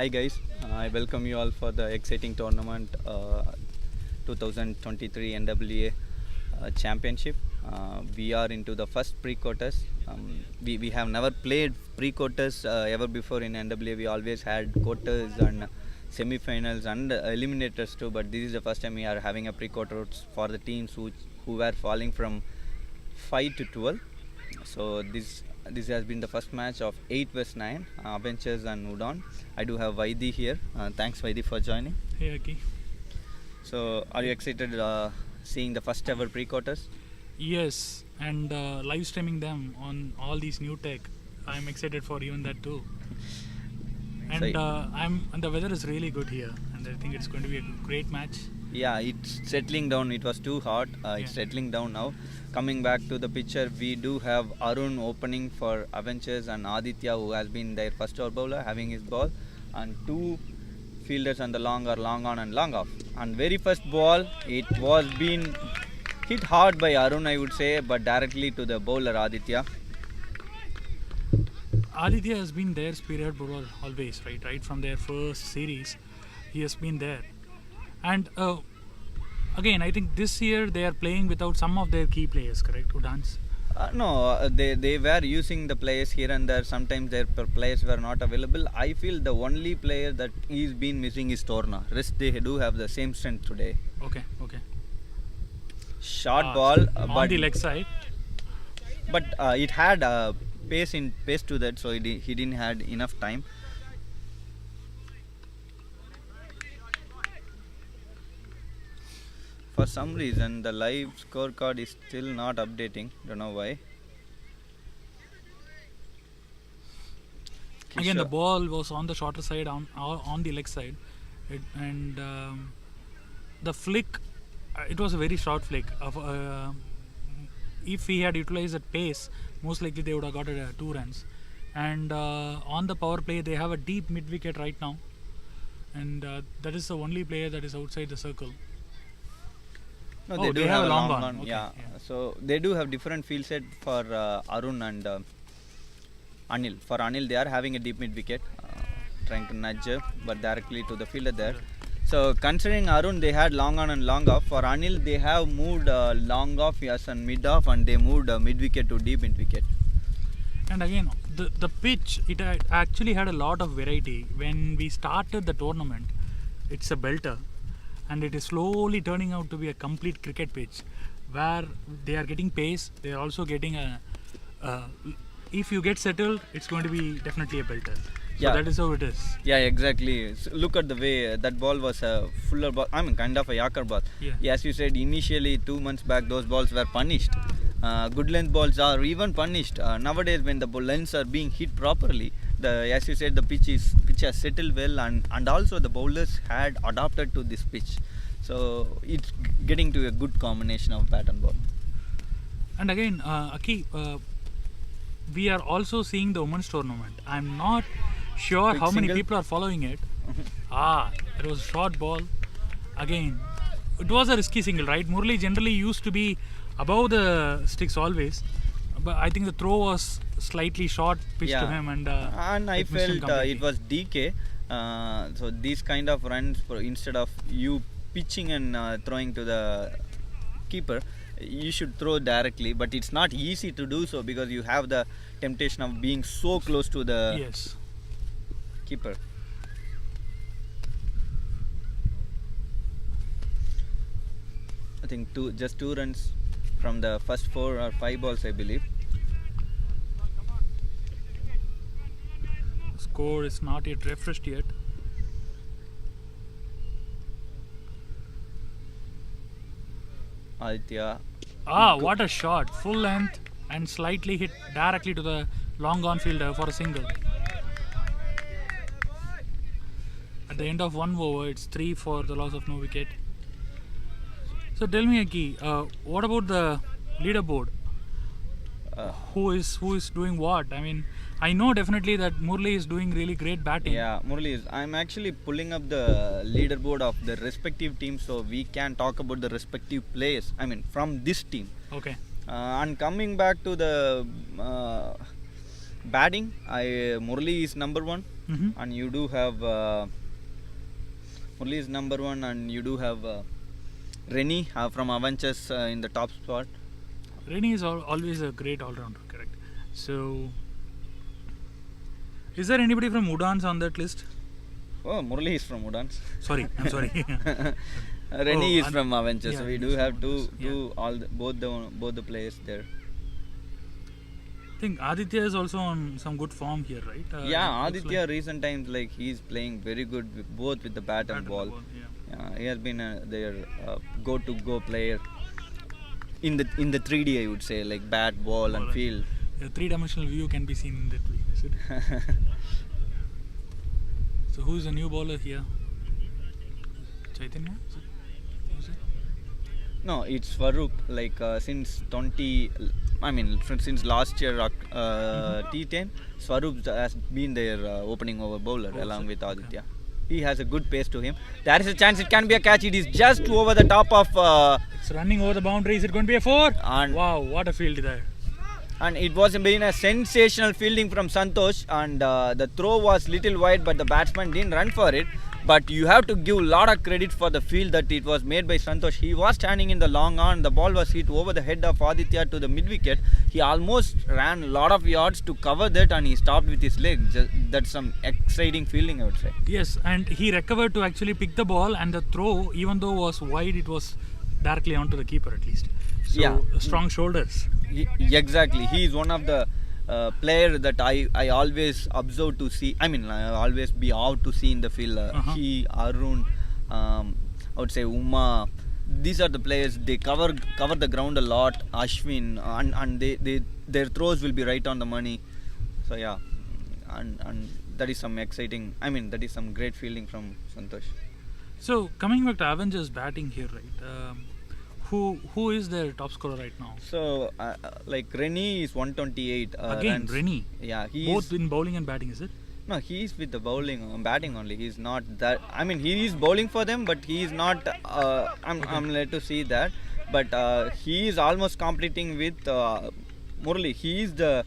Hi guys, I welcome you all for the exciting tournament 2023 NWA championship. We are into the first pre-quarters. We have never played pre-quarters ever before in NWA. We always had quarters and semi-finals and eliminators too, but this is the first time we are having a pre-quarters for the teams who were falling from 5 to 12. So this has been the first match of 8 vs 9, Avengers and Udan. I do have Vaidi here. Thanks Vaidi for joining. Hey Aki. So are you excited seeing the first ever pre-quarters? Yes, and live streaming them on all these new tech. I'm excited for even that too. And the weather is really good here, and I think it's going to be a great match. Yeah, it's settling down. It was too hot. It's settling down now. Coming back to the picture, we do have Arun opening for Avengers and Aditya, who has been their first over bowler, having his ball, and two fielders on the long are long on and long off. And very first ball, it was being hit hard by Arun, I would say, but directly to the bowler Aditya. Aditya has been their spirit bowler always, right from their first series, he has been there. And again, I think this year they are playing without some of their key players, correct, Udaans? No, they were using the players here and there. Sometimes their players were not available. I feel the only player that is been missing is Torna. Rest they do have the same strength today. Okay. Short ball, on but the leg side. But it had pace to that, so he didn't had enough time. For some reason, the live scorecard is still not updating. Don't know why. Again, the ball was on the shorter side, on the leg side, and the flick. It was a very short flick. If he had utilized that pace, most likely they would have got 2 runs. And on the power play, they have a deep mid wicket right now, and that is the only player that is outside the circle. No, they have a long one. Okay, yeah. So they do have different field set for Arun and Anil. For Anil, they are having a deep mid wicket, trying to nudge, but directly to the fielder there. So considering Arun, they had long on and long off. For Anil, they have moved long off, yes, and mid off, and they moved mid wicket to deep mid wicket. And again, the pitch, it actually had a lot of variety. When we started the tournament, it's a belter, and it is slowly turning out to be a complete cricket pitch, where they are getting pace. They are also getting if you get settled, it's going to be definitely a belter. So that is how it is. Yeah, exactly. So look at the way that ball was a fuller ball. I mean, kind of a Yorker ball. Yeah. As you said, initially 2 months back, those balls were punished. Good length balls are even punished. Nowadays, when the lengths are being hit properly, as you said, the pitch has settled well, and also the bowlers had adapted to this pitch. So it's getting to a good combination of bat and ball. And again, Aki, we are also seeing the women's tournament. I'm not sure how many people are following it. It was a short ball. Again, it was a risky single, right? Murli generally used to be above the sticks always, but I think the throw was slightly short pitch to him, and I felt it was DK. So these kind of runs, instead of you pitching and throwing to the keeper, you should throw directly, but it's not easy to do so because you have the temptation of being so close to the keeper. I think just 2 runs from the first 4 or 5 balls, I believe. Score is not yet refreshed yet. Aditya. What a shot! Full length and slightly hit directly to the long on fielder for a single. At the end of 1 over, it's 3 for the loss of no wicket. So tell me, Aki, what about the leaderboard? Who is doing what? I mean, I know definitely that Murli is doing really great batting. Yeah, Murli is. I'm actually pulling up the leaderboard of the respective teams, so we can talk about the respective players. I mean, from this team. Okay. And coming back to the Batting, Murli is number one, and you do have Murli is number one, and you do have Reni from Avengers in the top spot. Reni is always a great all-rounder, correct? So, is there anybody from Udaans on that list? Oh, Murli is from Udaans. Sorry, I'm sorry. Reni is from Avengers, so we do have both the players there. I think Aditya is also on some good form here, right? Aditya recent times he's playing very good both with the bat and ball. He has been their go player in the 3D, I would say, like bat, ball, and field. A three-dimensional view can be seen in that way, is it? So who is the new bowler here? Chaitanya? Who's it? No, it's Farooq. Since last year T10, Swaroop has been their opening over bowler along with Aditya. He has a good pace to him. There is a chance it can be a catch. It is just over the top of. It's running over the boundary. Is it going to be a 4? And wow, what a field there! And it was been a sensational fielding from Santosh, and the throw was little wide, but the batsman didn't run for it. But you have to give a lot of credit for the field that it was made by Santosh. He was standing in the long on, the ball was hit over the head of Aditya to the mid wicket. He almost ran a lot of yards to cover that, and he stopped with his leg. That's some exciting fielding, I would say. Yes, and he recovered to actually pick the ball, and the throw, even though was wide, it was directly onto the keeper at least. So strong shoulders. Exactly. He is one of the player that I always observe to see. I always be out to see in the field. He, Arun, I would say Uma. These are the players. They cover the ground a lot. Ashwin, and their throws will be right on the money. So yeah, and that is some exciting. That is some great fielding from Santosh. So coming back to Avengers batting here, right? Who is their top scorer right now? So, Reni is 128. Again, runs. Reni? Yeah. Both in bowling and batting, is it? No, he is with the bowling, batting only. He's not that. He is bowling for them, but he is not. I'm led to see that. But he is almost competing with Murli. He is the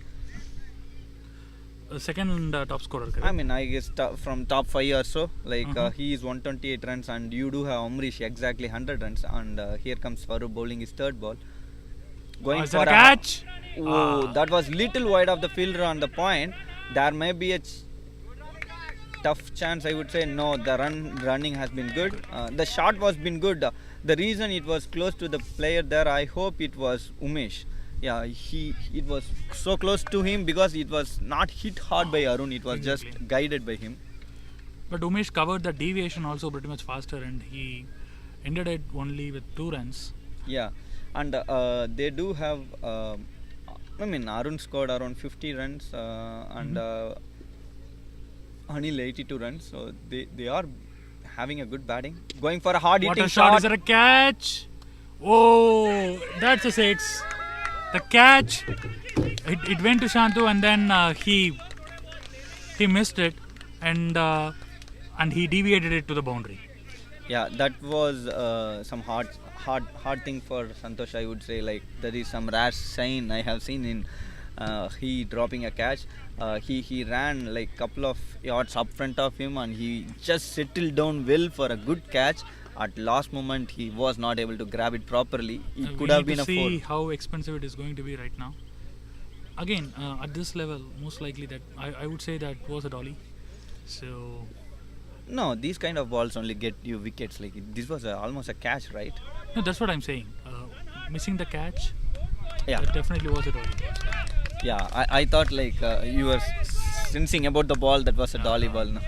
second top scorer, correct? I guess from top 5 or so. He is 128 runs, and you do have Amrish exactly 100 runs. And here comes Farooq bowling his third ball. Going for a catch. That was little wide of the fielder on the point. There may be a tough chance, I would say. No, the running has been good. The shot was been good. The reason it was close to the player there, I hope it was Umesh. Yeah, it was so close to him because it was not hit hard by Arun. It was just guided by him. But Umesh covered the deviation also pretty much faster, and he ended it only with 2 runs. Yeah, and they do have. Arun scored around 50 runs and Anil 82 runs. So they are having a good batting. Going for a hard hitting shot. What a shot! Is there a catch? Oh, that's a 6. The catch, it went to Shantu, and then he missed it, and he deviated it to the boundary. Yeah, that was some hard thing for Santosh, I would say. There is some rash sign I have seen in he dropping a catch. He ran couple of yards up front of him, and he just settled down well for a good catch. At last moment, he was not able to grab it properly. It could have been a 4. See how expensive it is going to be right now. Again, at this level, most likely that I would say that was a dolly. So no, these kind of balls only get you wickets. This was almost a catch, right? No, that's what I'm saying. Missing the catch. Yeah, it definitely was a dolly. Yeah, I thought you were sensing about the ball that was a dolly ball. No?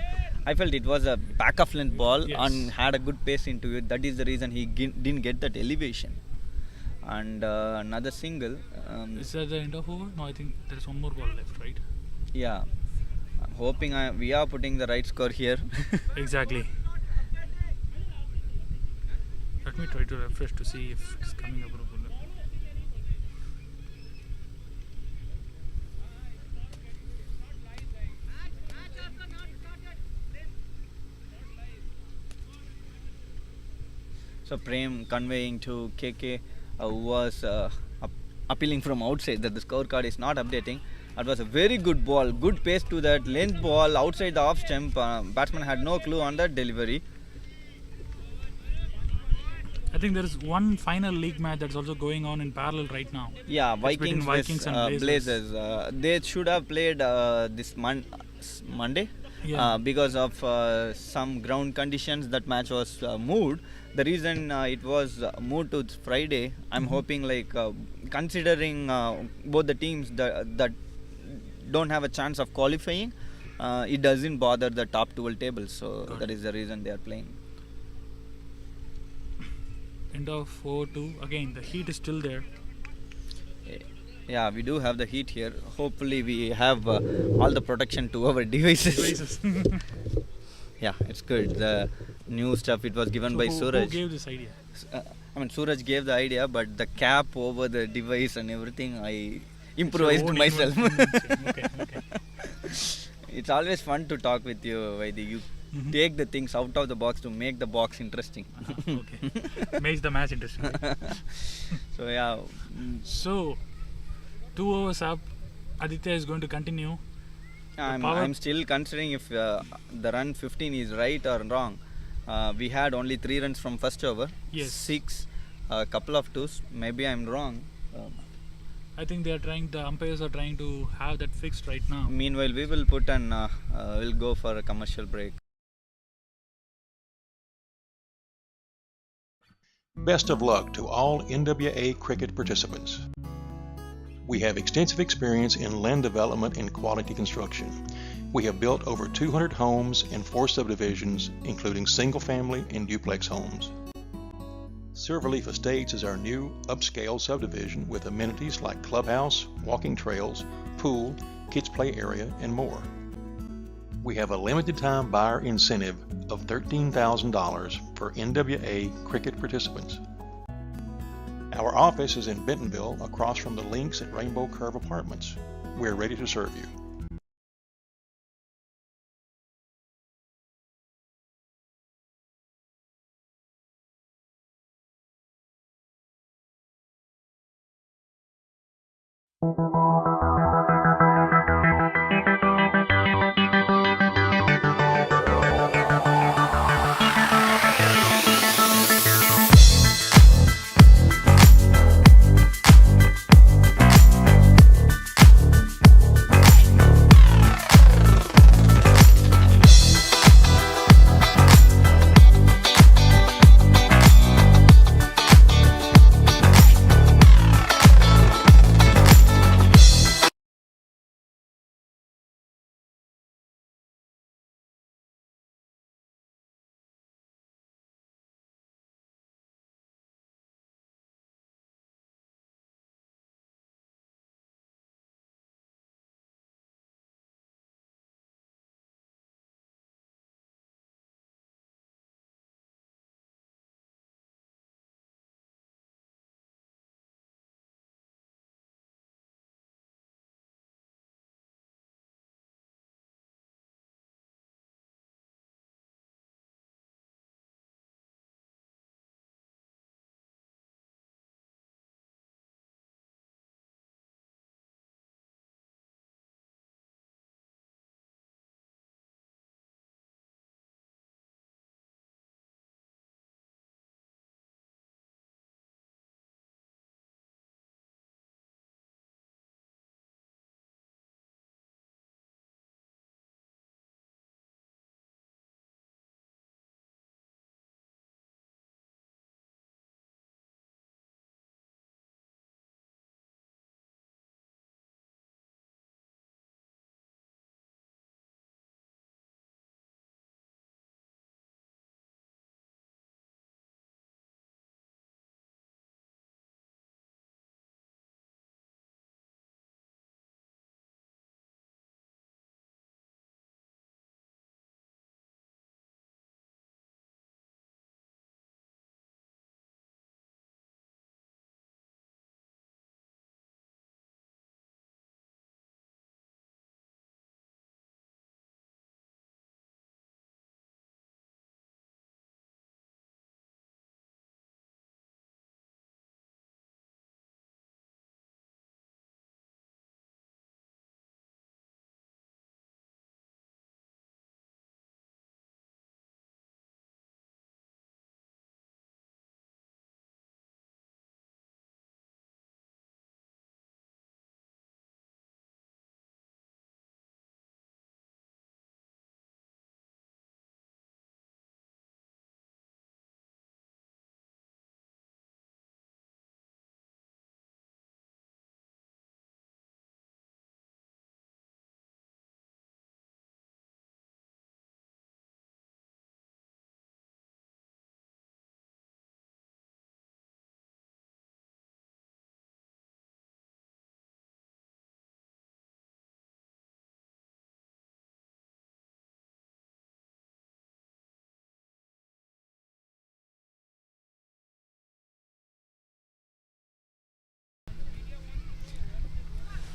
I felt it was a back of length ball and had a good pace into it. That is the reason he didn't get that elevation. And another single. Is that the end of over? No, I think there is one more ball left, right? Yeah. I'm hoping we are putting the right score here. Exactly. Let me try to refresh to see if it's coming up. So Prem conveying to KK who was appealing from outside that the scorecard is not updating. That was a very good ball, good pace to that length ball outside the off stump. Batsman had no clue on that delivery. I think there is one final league match that's also going on in parallel right now. Yeah, between Vikings and Blazers. They should have played this Monday. Yeah. Because of some ground conditions, that match was moved. The reason it was moved to Friday, I'm hoping like considering both the teams that don't have a chance of qualifying, it doesn't bother the top 12 tables. So that is the reason they are playing. End of 4-2. Again, the heat is still there. Yeah, we do have the heat here. Hopefully we have all the protection to our devices. Yeah, it's good. The new stuff, it was given by Suraj. Who gave this idea? Suraj gave the idea, but the cap over the device and everything, I improvised myself. Okay. It's always fun to talk with you, Vaidi. You take the things out of the box to make the box interesting. Okay. Makes the match interesting. Right? So, yeah. So, 2 overs up. Aditya is going to continue. I'm still considering if the run 15 is right or wrong. We had only 3 runs from first over. Yes. 6, a couple of 2s. Maybe I'm wrong. I think the umpires are trying to have that fixed right now. Meanwhile, we will we'll go for a commercial break. Best of luck to all NWA cricket participants. We have extensive experience in land development and quality construction. We have built over 200 homes in 4 subdivisions, including single-family and duplex homes. Silverleaf Estates is our new upscale subdivision with amenities like clubhouse, walking trails, pool, kids play area, and more. We have a limited time buyer incentive of $13,000 for NWA cricket participants. Our office is in Bentonville across from the Links at Rainbow Curve Apartments. We're ready to serve you.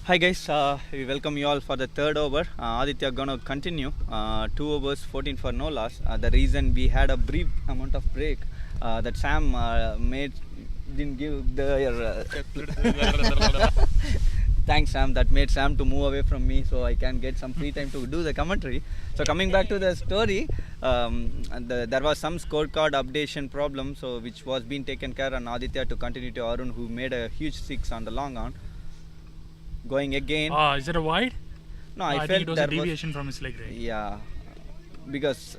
Hi guys, we welcome you all for the third over. Aditya gonna continue. 2 overs, 14 for no loss. The reason we had a brief amount of break that Sam didn't give the. Thanks Sam, that made Sam to move away from me so I can get some free time to do the commentary. So coming back to the story, there was some scorecard updation problem, so which was being taken care, and Aditya to continue to Arun, who made a huge 6 on the long on. Going again. Is it a wide? No, I felt think it was there a deviation from his leg, right? Yeah, because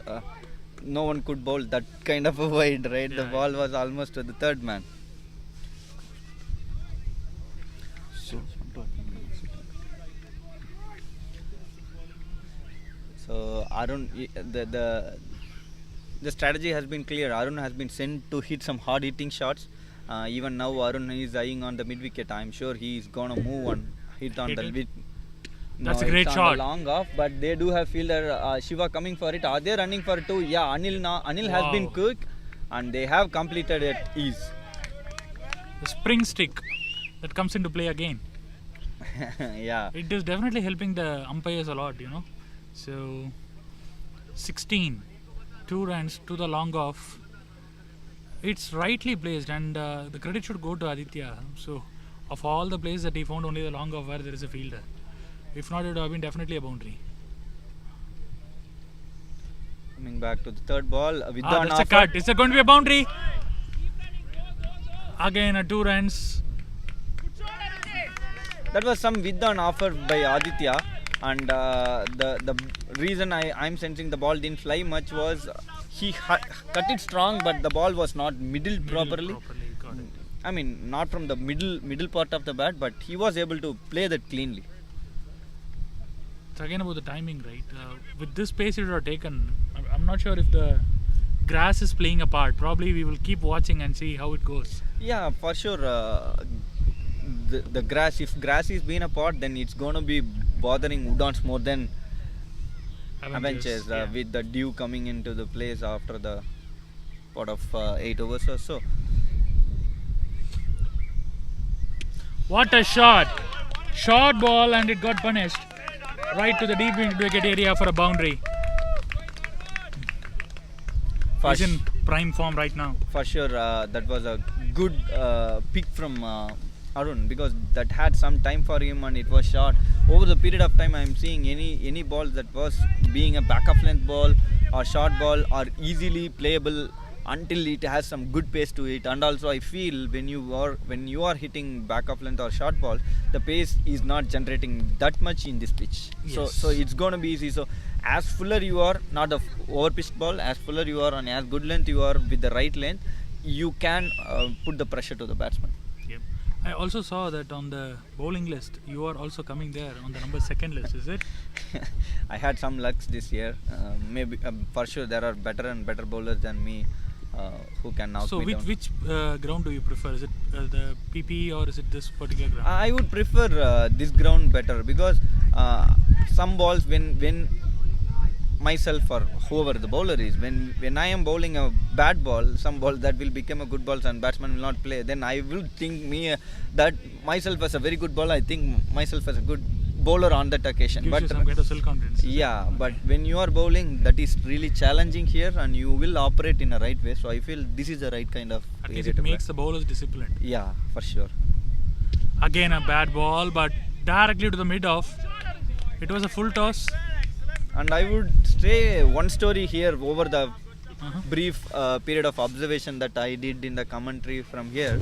no one could bowl that kind of a wide, right? Yeah, The ball was almost to the third man. So Arun, the strategy has been clear. Arun has been sent to hit some hard hitting shots. Even now Arun is eyeing on the mid wicket. I'm sure he is gonna move on, hit on the mid. That's a great shot. Long off, but they do have fielder Shiva coming for it. Are they running for it too? Yeah, Anil has been quick, and they have completed it ease. The spring stick that comes into play again. Yeah. It is definitely helping the umpires a lot, So, 16, 2 runs to the long off. It's rightly placed, and the credit should go to Aditya. So, of all the plays that he found, only the long off where there is a fielder. If not, it would have been definitely a boundary. Coming back to the third ball, That's a cut. Is it going to be a boundary? Again, 2 runs. That was some Udan offer by Aditya, and the reason I'm sensing the ball didn't fly much was he cut it strong, but the ball was not middled properly. Got it. I mean, not from the middle part of the bat, but he was able to play that cleanly. It's again about the timing, right? With this pace it would have taken, I'm not sure if the grass is playing a part. Probably we will keep watching and see how it goes. Yeah, for sure. The grass, if grass is being a part, then it's going to be bothering Udaans more than Avengers, with the dew coming into the place after the part of 8 overs or so. What a shot! Short ball, and it got punished. Right to the deep wicket area for a boundary. He's in prime form right now. For sure, that was a good pick from Arun, because that had some time for him and it was short. Over the period of time, I am seeing any ball that was being a back of length ball or short ball are easily playable until it has some good pace to it. And also I feel when you are hitting back of length or short ball, the pace is not generating that much in this pitch. Yes. So it's going to be easy. So as fuller you are, not the over pitched ball, as fuller you are and as good length you are with the right length, you can put the pressure to the batsman. Yep. I also saw that on the bowling list, you are also coming there on the number 2nd list, is it? I had some lucks this year. Maybe for sure there are better and better bowlers than me who can knock me down. So which ground do you prefer? Is it the PP or is it this particular ground? I would prefer this ground better, because some balls when myself or whoever the bowler is, when I am bowling a bad ball, some ball that will become a good ball and batsman will not play, then I will think that myself as a very good bowler, I think myself as a good bowler on that occasion. Gives you some kind of self-confidence. Yeah, but when you are bowling, that is really challenging here and you will operate in a right way. So I feel this is the right kind of At least it makes the bowlers disciplined. Yeah, for sure. Again a bad ball, but directly to the mid-off. It was a full toss. And I would say one story here over the brief period of observation that I did in the commentary from here.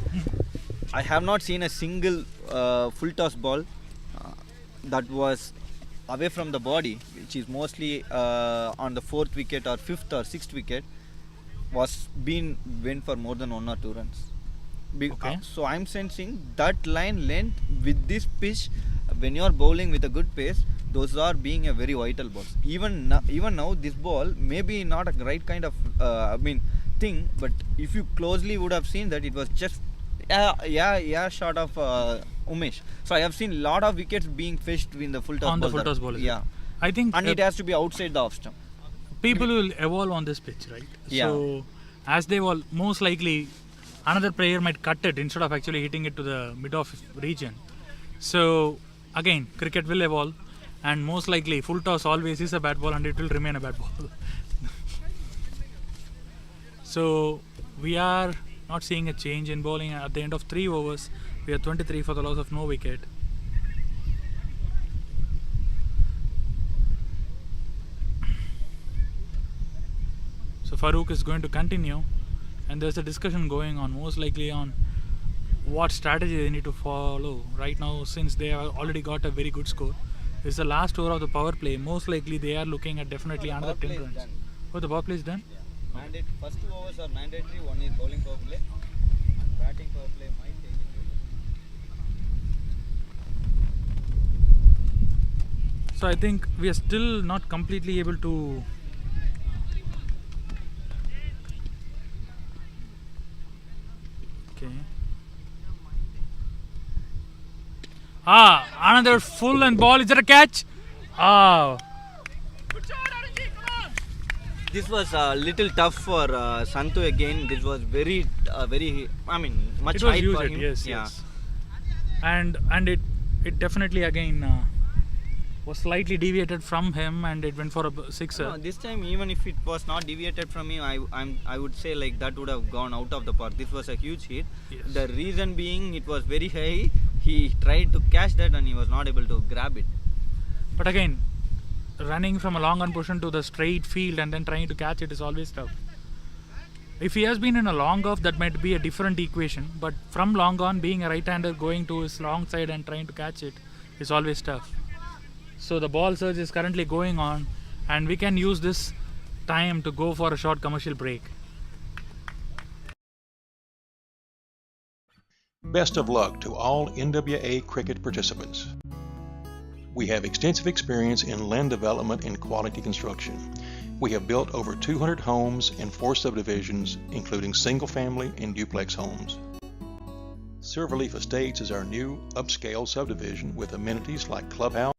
I have not seen a single full toss ball that was away from the body, which is mostly on the 4th wicket or 5th or 6th wicket, went for more than 1 or 2 runs. Okay. So I'm sensing that line length with this pitch, when you are bowling with a good pace, those are being a very vital balls. Even now this ball may be not a right kind of thing, but if you closely would have seen that it was just short of Umesh. So I have seen lot of wickets being fetched in the full toss on the full toss ball. Yeah, I think and it has to be outside the off stump. People will evolve on this pitch, right? Yeah. So as they evolve, most likely another player might cut it instead of actually hitting it to the mid-off region. So again, cricket will evolve, and most likely full toss always is a bad ball and it will remain a bad ball. So we are not seeing a change in bowling. At the end of 3 overs, we are 23 for the loss of no wicket. So Farooq is going to continue, and there's a discussion going on, most likely on what strategy they need to follow right now, since they have already got a very good score. This is the last over of the power play. Most likely they are looking at definitely another 10 runs. Oh, the power play is done? Yeah. First 2 overs are mandatory. One is bowling power play, and batting power play might take it. So I think we are still not completely able to another full length ball. Is it a catch? This was a little tough for Santu again. This was very, much it was height for used, him. yes. And it definitely again was slightly deviated from him, and it went for a sixer. No, this time, even if it was not deviated from him, I would say like that would have gone out of the park. This was a huge hit. Yes. The reason being it was very high. He tried to catch that and he was not able to grab it. But again, running from a long on position to the straight field and then trying to catch it is always tough. If he has been in a long off, that might be a different equation. But from long on, being a right-hander going to his long side and trying to catch it is always tough. So the ball surge is currently going on, and we can use this time to go for a short commercial break. Best of luck to all NWA cricket participants. We have extensive experience in land development and quality construction. We have built over 200 homes in 4 subdivisions, including single-family and duplex homes. Silverleaf Estates is our new upscale subdivision with amenities like clubhouse,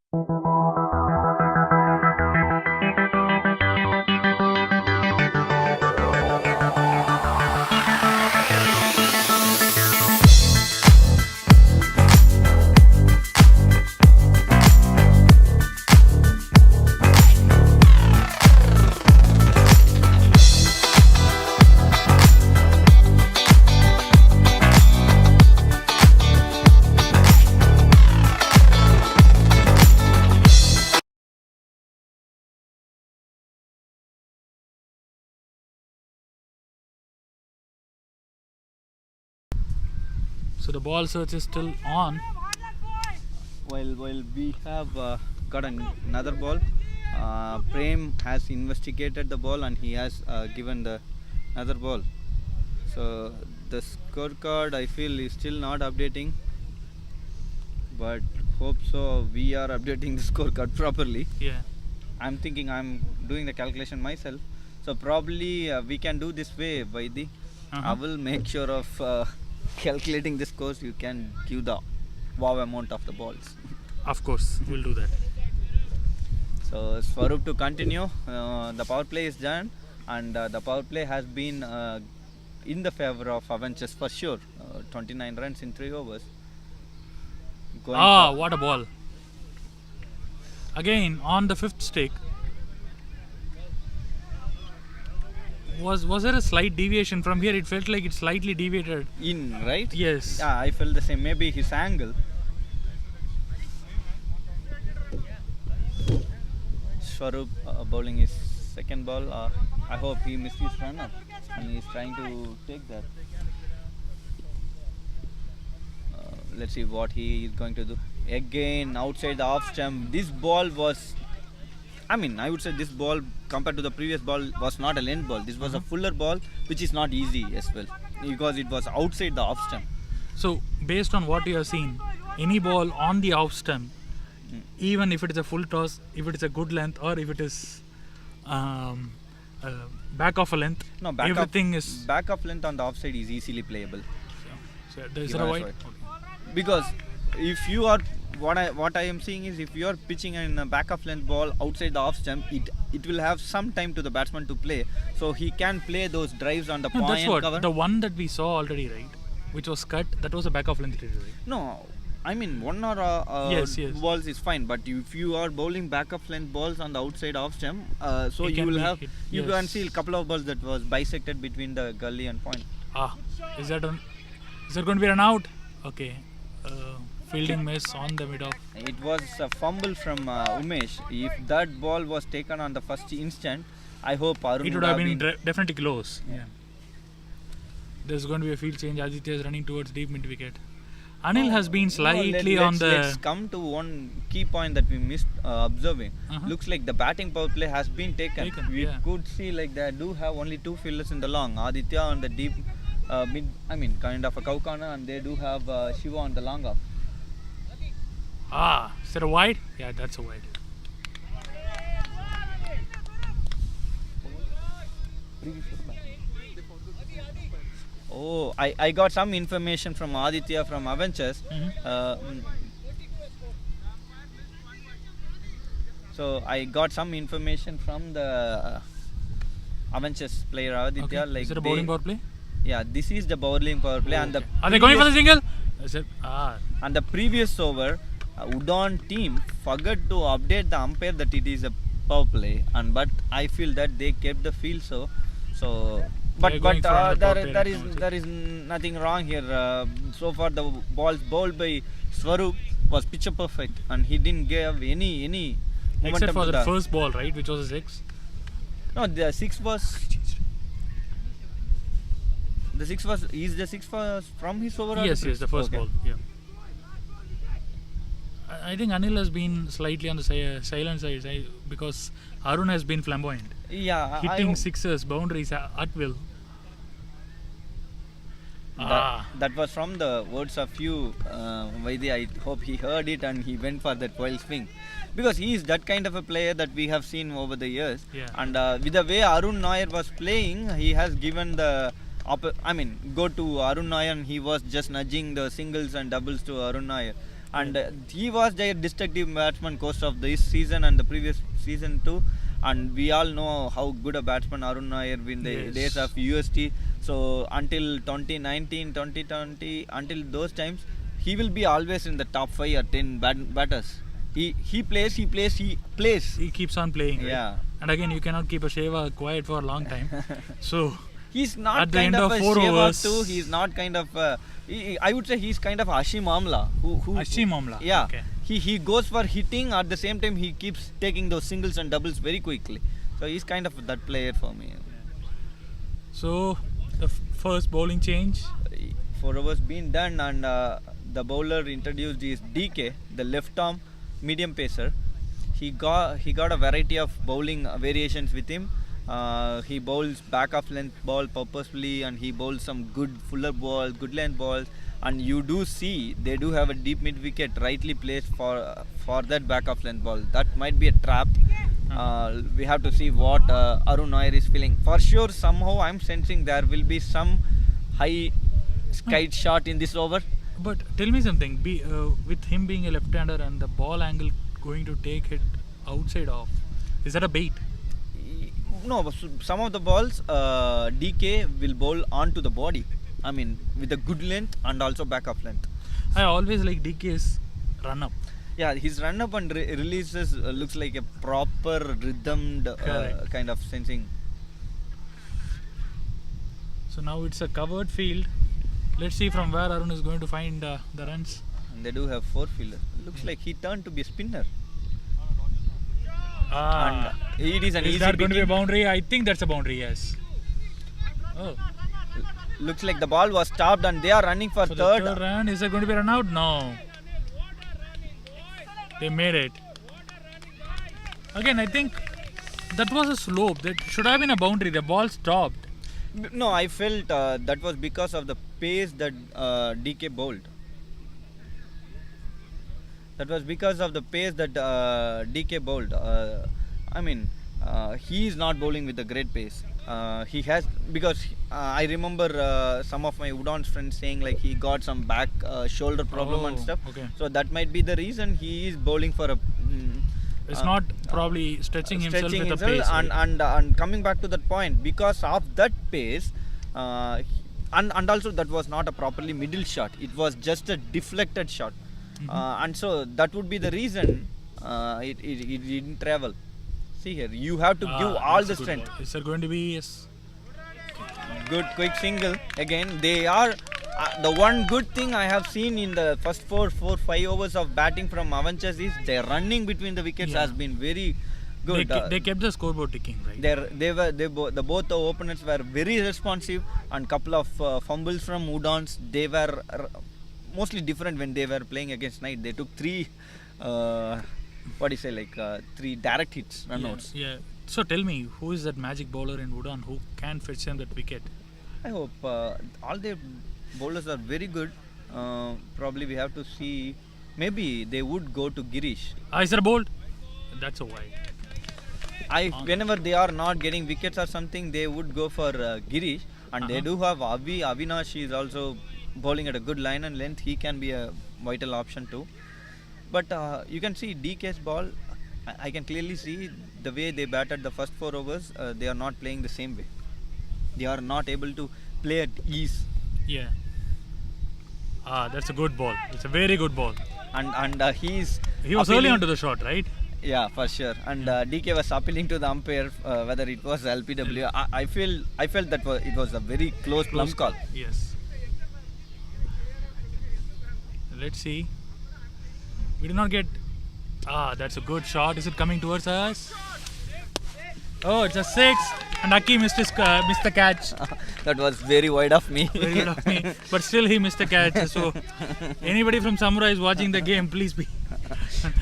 So the ball search is still on. While we have got another ball, Prem has investigated the ball and he has given the another ball. So the scorecard I feel is still not updating, but hope so we are updating the scorecard properly. Yeah. I'm thinking I'm doing the calculation myself. So probably we can do this way, Vaidi. I will make sure of calculating the scores. You can give the wow amount of the balls. Of course, we'll do that. So Swaroop to continue. The power play is done, and the power play has been in the favor of Avengers for sure. 29 runs in 3 overs. What a ball! Again on the 5th stick. Was there a slight deviation from here? It felt like it slightly deviated. In, right? Yes. Yeah, I felt the same. Maybe his angle. Swaroop bowling his second ball. I hope he missed his run up and he is trying to take that. Let's see what he is going to do. Again, outside the off stump. This ball was, I would say this ball compared to the previous ball was not a length ball. This was a fuller ball, which is not easy as well because it was outside the off stump. So based on what you have seen, any ball on the off stump, even if it is a full toss, if it is a good length, or if it is back of a length, everything is back of length on the offside is easily playable. So is there a wide? Okay. Because if you are what I am seeing is if you are pitching in a back of length ball outside the off stump, it will have some time to the batsman to play, so he can play those drives on the point that's what cover. The one that we saw already, right, which was cut, that was a back of length, right? No, I mean, one or Yes. balls is fine, but if you are bowling back of length balls on the outside off stem, so It you can will be have hit, you yes. can see a couple of balls that was bisected between the gully and point. Is that going to be an out? Okay. Fielding miss on the mid off. It was a fumble from Umesh. If that ball was taken on the first instant, I hope Arun It would have been definitely close. Yeah. There's going to be a field change. Aditya is running towards deep mid wicket. Anil has been slightly on the. Let's come to one key point that we missed observing. Looks like the batting power play has been taken. We could see like they do have only 2 fielders in the long. Aditya on the deep mid. I mean, kind of a cow corner, and they do have Shiva on the long off. Is that a wide? Yeah, that's a wide. Oh, I got some information from Aditya from Avengers. So I got some information from the Avengers player Aditya. Okay. Like is it a bowling power play? Yeah, this is the bowling power play. And Are they going for the single? And the previous over, Udan team forgot to update the umpire that it is a power play, but I feel that they kept the field so. But there is nothing wrong here. So far the balls bowled by Swaroop was picture perfect, and he didn't give any momentum. Except for the first ball, right, which was a 6. No, the 6 was. The 6 was. Is the 6 was from his over? Yes, the first ball. Yeah. I think Anil has been slightly on the silent side because Arun has been flamboyant. Yeah, hitting sixes, boundaries at will. That was from the words of you, Vaidya. I hope he heard it and he went for that wild swing. Because he is that kind of a player that we have seen over the years. Yeah. And with the way Arun Nair was playing, he has given the go to Arun Nair, and he was just nudging the singles and doubles to Arun Nair. And he was their destructive batsman course of this season and the previous season too. And we all know how good a batsman Arun Nair in the days of UST. So until 2019, 2020, until those times, he will be always in the top 5 or 10 batters. He plays. He keeps on playing. Yeah. Right? And again, you cannot keep a Sheva quiet for a long time. So he's not at the kind end of of a 4 Sheva overs. too. He's not kind of. I would say he's kind of Hashim Amla. Hashim Amla. Yeah. Okay. He goes for hitting. At the same time, he keeps taking those singles and doubles very quickly. So he's kind of that player for me. So the first bowling change. 4 overs been done, and the bowler introduced is DK, the left arm medium pacer. He got a variety of bowling variations with him. He bowls back of length ball purposefully, and he bowls some good fuller balls, good length balls. And you do see they do have a deep mid wicket rightly placed for that back of length ball. That might be a trap. We have to see what Arun Nair is feeling. For sure, somehow I'm sensing there will be some high kite shot in this over. But tell me something. With him being a left-hander and the ball angle going to take it outside off, is that a bait? No, some of the balls DK will bowl onto the body. I mean, with a good length and also back of length. I always like DK's run up. Yeah, his run up and releases looks like a proper rhythmed kind of sensing. So now it's a covered field. Let's see from where Arun is going to find the runs. And they do have 4 fielders. Looks like he turned to be a spinner. And it is an easy. Is that going to be a boundary? I think that's a boundary. Yes. Oh. Looks like the ball was stopped and they are running for third. The third run. Is there going to be a run out? No. They made it. Again, I think that was a slope. That should have been a boundary. The ball stopped. No, I felt that was because of the pace that DK bowled. That was because of the pace that DK bowled. He is not bowling with a great pace. He has, because I remember some of my Udaans friends saying like he got some back shoulder problem and stuff. Okay. So that might be the reason he is bowling for a. It's not probably stretching himself with a pace. And coming back to that point, because of that pace, and also that was not a properly middle shot. It was just a deflected shot. And so that would be the reason it didn't travel. See here, you have to give all the strength. Is there going to be Good quick single. Again, they are the one good thing I have seen in the first 5 overs of batting from Avengers is their running between the wickets has been very good. They kept the scoreboard ticking, right? Both the openers were very responsive, and couple of fumbles from Udaans. They were mostly different when they were playing against Knight. They took 3 3 direct hits, runouts. Yeah. So tell me, who is that magic bowler in Udan who can fetch them that wicket? I hope all their bowlers are very good. Probably we have to see. Maybe they would go to Girish. Is there a bolt? That's a wide. Whenever they are not getting wickets or something, they would go for Girish. And they do have Avinash is also bowling at a good line and length. He can be a vital option too. But you can see DK's ball. I can clearly see the way they batted the first 4 overs. They are not playing the same way. They are not able to play at ease. Yeah. That's a good ball. It's a very good ball. And he was early onto the shot, right? Yeah, for sure. And DK was appealing to the umpire whether it was LPW. I felt that it was a very close call. Yes. Let's see. We did not get. That's a good shot. Is it coming towards us? Oh, it's a 6. And Aki missed the catch. That was very wide of me. Very wide of me. But still he missed the catch. So anybody from Samurai is watching the game, please be.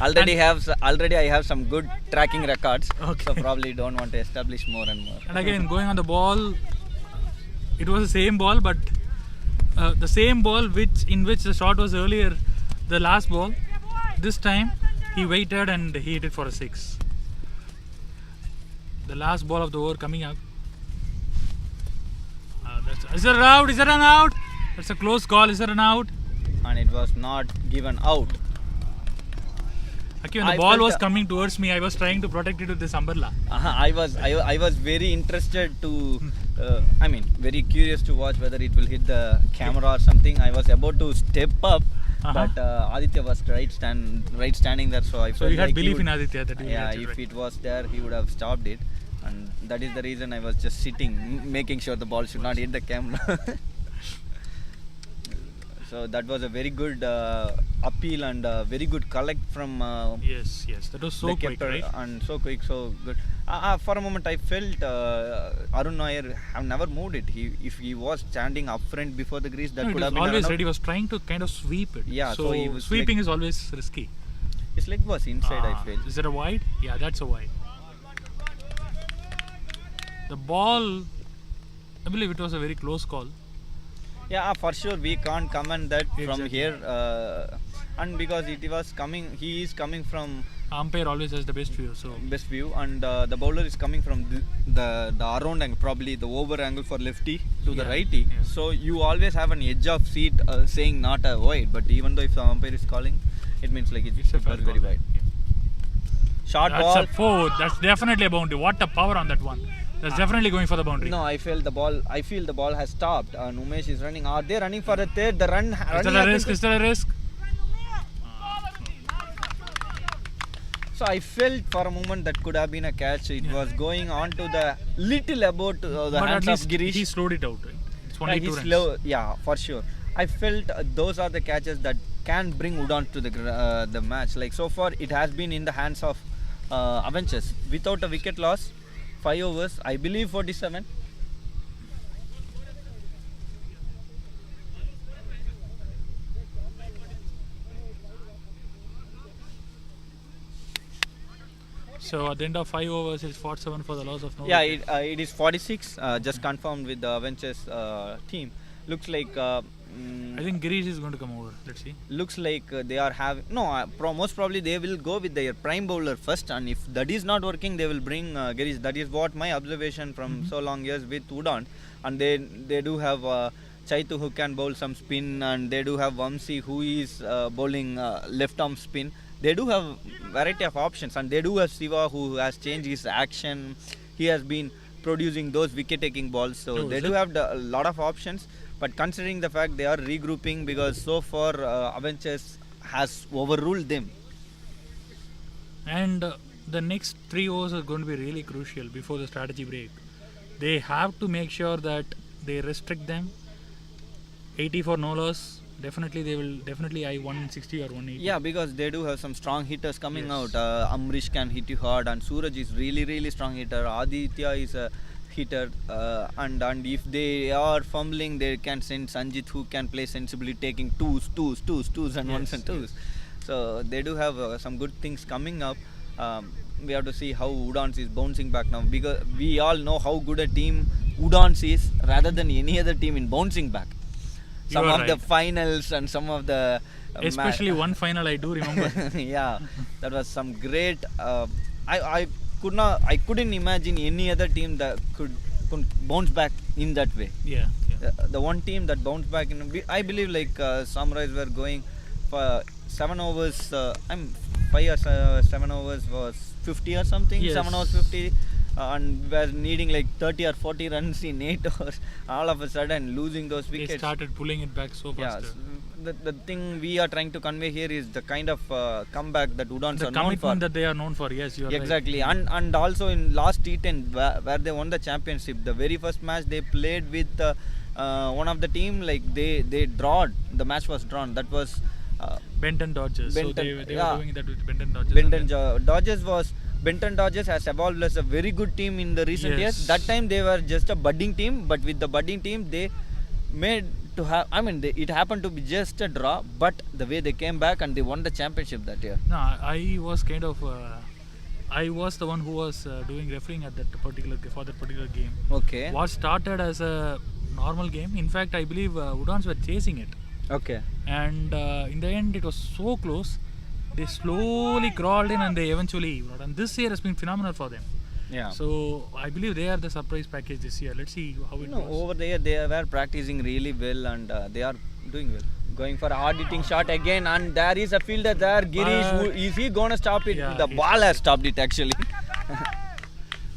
Already I have some good tracking records. Okay. So probably don't want to establish more and more. And again, going on the ball, it was the same ball, but the same ball in which the shot was earlier, the last ball. This time he waited and he hit it for a 6. The last ball of the over coming up. Is there an out? Is there an out? That's a close call. Is there an out? And it was not given out. Okay, when the ball was coming towards me, I was trying to protect it with this umbrella. I was very interested to, very curious to watch whether it will hit the camera or something. I was about to step up, but Aditya was right standing there, so I felt so you had like belief in Aditya that if it was there, he would have stopped it, and that is the reason I was just sitting, making sure the ball should not hit the camera. So that was a very good appeal and very good collect from. Yes, that was so quick, right? And so quick, so good. For a moment, I felt Arun Nair have never moved it. If he was standing up front before the crease, that could have been always ready. He was trying to kind of sweep it. Yeah, so he was sweeping is always risky. His leg was inside. I felt. Is it a wide? Yeah, that's a wide. The ball, I believe it was a very close call. Yeah, for sure we can't comment that from here, and because he is coming from. Umpire always has the best view, best view, and the bowler is coming from the around angle, probably the over angle for lefty to the righty. Yeah. So you always have an edge of seat saying not a wide, but even though if the umpire is calling, it means like it was very wide. Yeah. Short ball. That's a 4. That's definitely a boundary. What a power on that one. That's definitely going for the boundary. No, I feel the ball has stopped. Umesh is running. Are they running for a third? The run. Is there a risk? Is there a risk? So I felt for a moment that could have been a catch. It was going on to the little about the hands of Girish. He slowed it out, right? It's only 2 runs. Yeah, for sure. I felt those are the catches that can bring Udan to the match. Like so far, it has been in the hands of Avengers without a wicket loss. 5 overs, I believe 47. So at the end of 5 overs, it's 47 for the loss of no. Yeah, it is 46. Just confirmed with the Avengers team. Looks like. I think Girish is going to come over. Let's see. Looks like they are having most probably they will go with their prime bowler first, and if that is not working, they will bring Girish. That is what my observation from so long years with Udan. And they do have Chaitu who can bowl some spin, and they do have Vamsi who is bowling left arm spin. They do have variety of options, and they do have Siva who has changed his action. He has been producing those wicket taking balls, so they do have a lot of options. But considering the fact they are regrouping, because so far Avengers has overruled them. And the next 3 overs are going to be really crucial before the strategy break. They have to make sure that they restrict them. 80 for no loss. Definitely they will definitely eye 160 or 180. Yeah, because they do have some strong hitters coming Yes. out. Amrish can hit you hard, and Suraj is really strong hitter. Aditya is a hitter, and if they are fumbling, they can send Sanjit, who can play sensibly, taking twos, and ones and twos. So they do have some good things coming up. We have to see how Udaans is bouncing back now, because we all know how good a team Udaans is rather than any other team in bouncing back. Some You are of the right. finals and some of the Especially one final I do remember. yeah, that was some great. I couldn't imagine any other team that could bounce back in that way. Yeah. The one team that bounced back I believe like Samurais were going for 7 overs. 5 or 7 overs was 50 or something. Yes. 7 overs 50. And were needing like 30 or 40 runs in 8 hours. All of a sudden losing those They wickets. started pulling it back so Yeah, fast. the thing we are trying to convey here is the kind of comeback that Udaans The are known for. commitment that they are known for. Yes, you are Exactly, right. and also in last T10 where they won the championship, the very first match they played with one of the team, like they drawed. The match was drawn. That was Benton Dodgers. So Benton, they yeah. were doing that with Benton Dodgers. Benton Dodgers has evolved as a very good team in the recent Yes. years. That time they were just a budding team, but with the budding team they made to have. It happened to be just a draw, but the way they came back and they won the championship that year. No, I was kind of. I was the one who was doing refereeing at that particular for that particular game. Okay. What started as a normal game. In fact, I believe Udaans were chasing it, Okay. and in the end, it was so close. They slowly crawled in, and they eventually. And this year has been phenomenal for them. Yeah. So I believe they are the surprise package this year. Let's see how it No, goes. over there they were practicing really well and they are doing well. Going for a hard hitting shot again, and there is a fielder there. Girish, who, is he gonna stop it? Yeah, The he's ball has stopped it actually.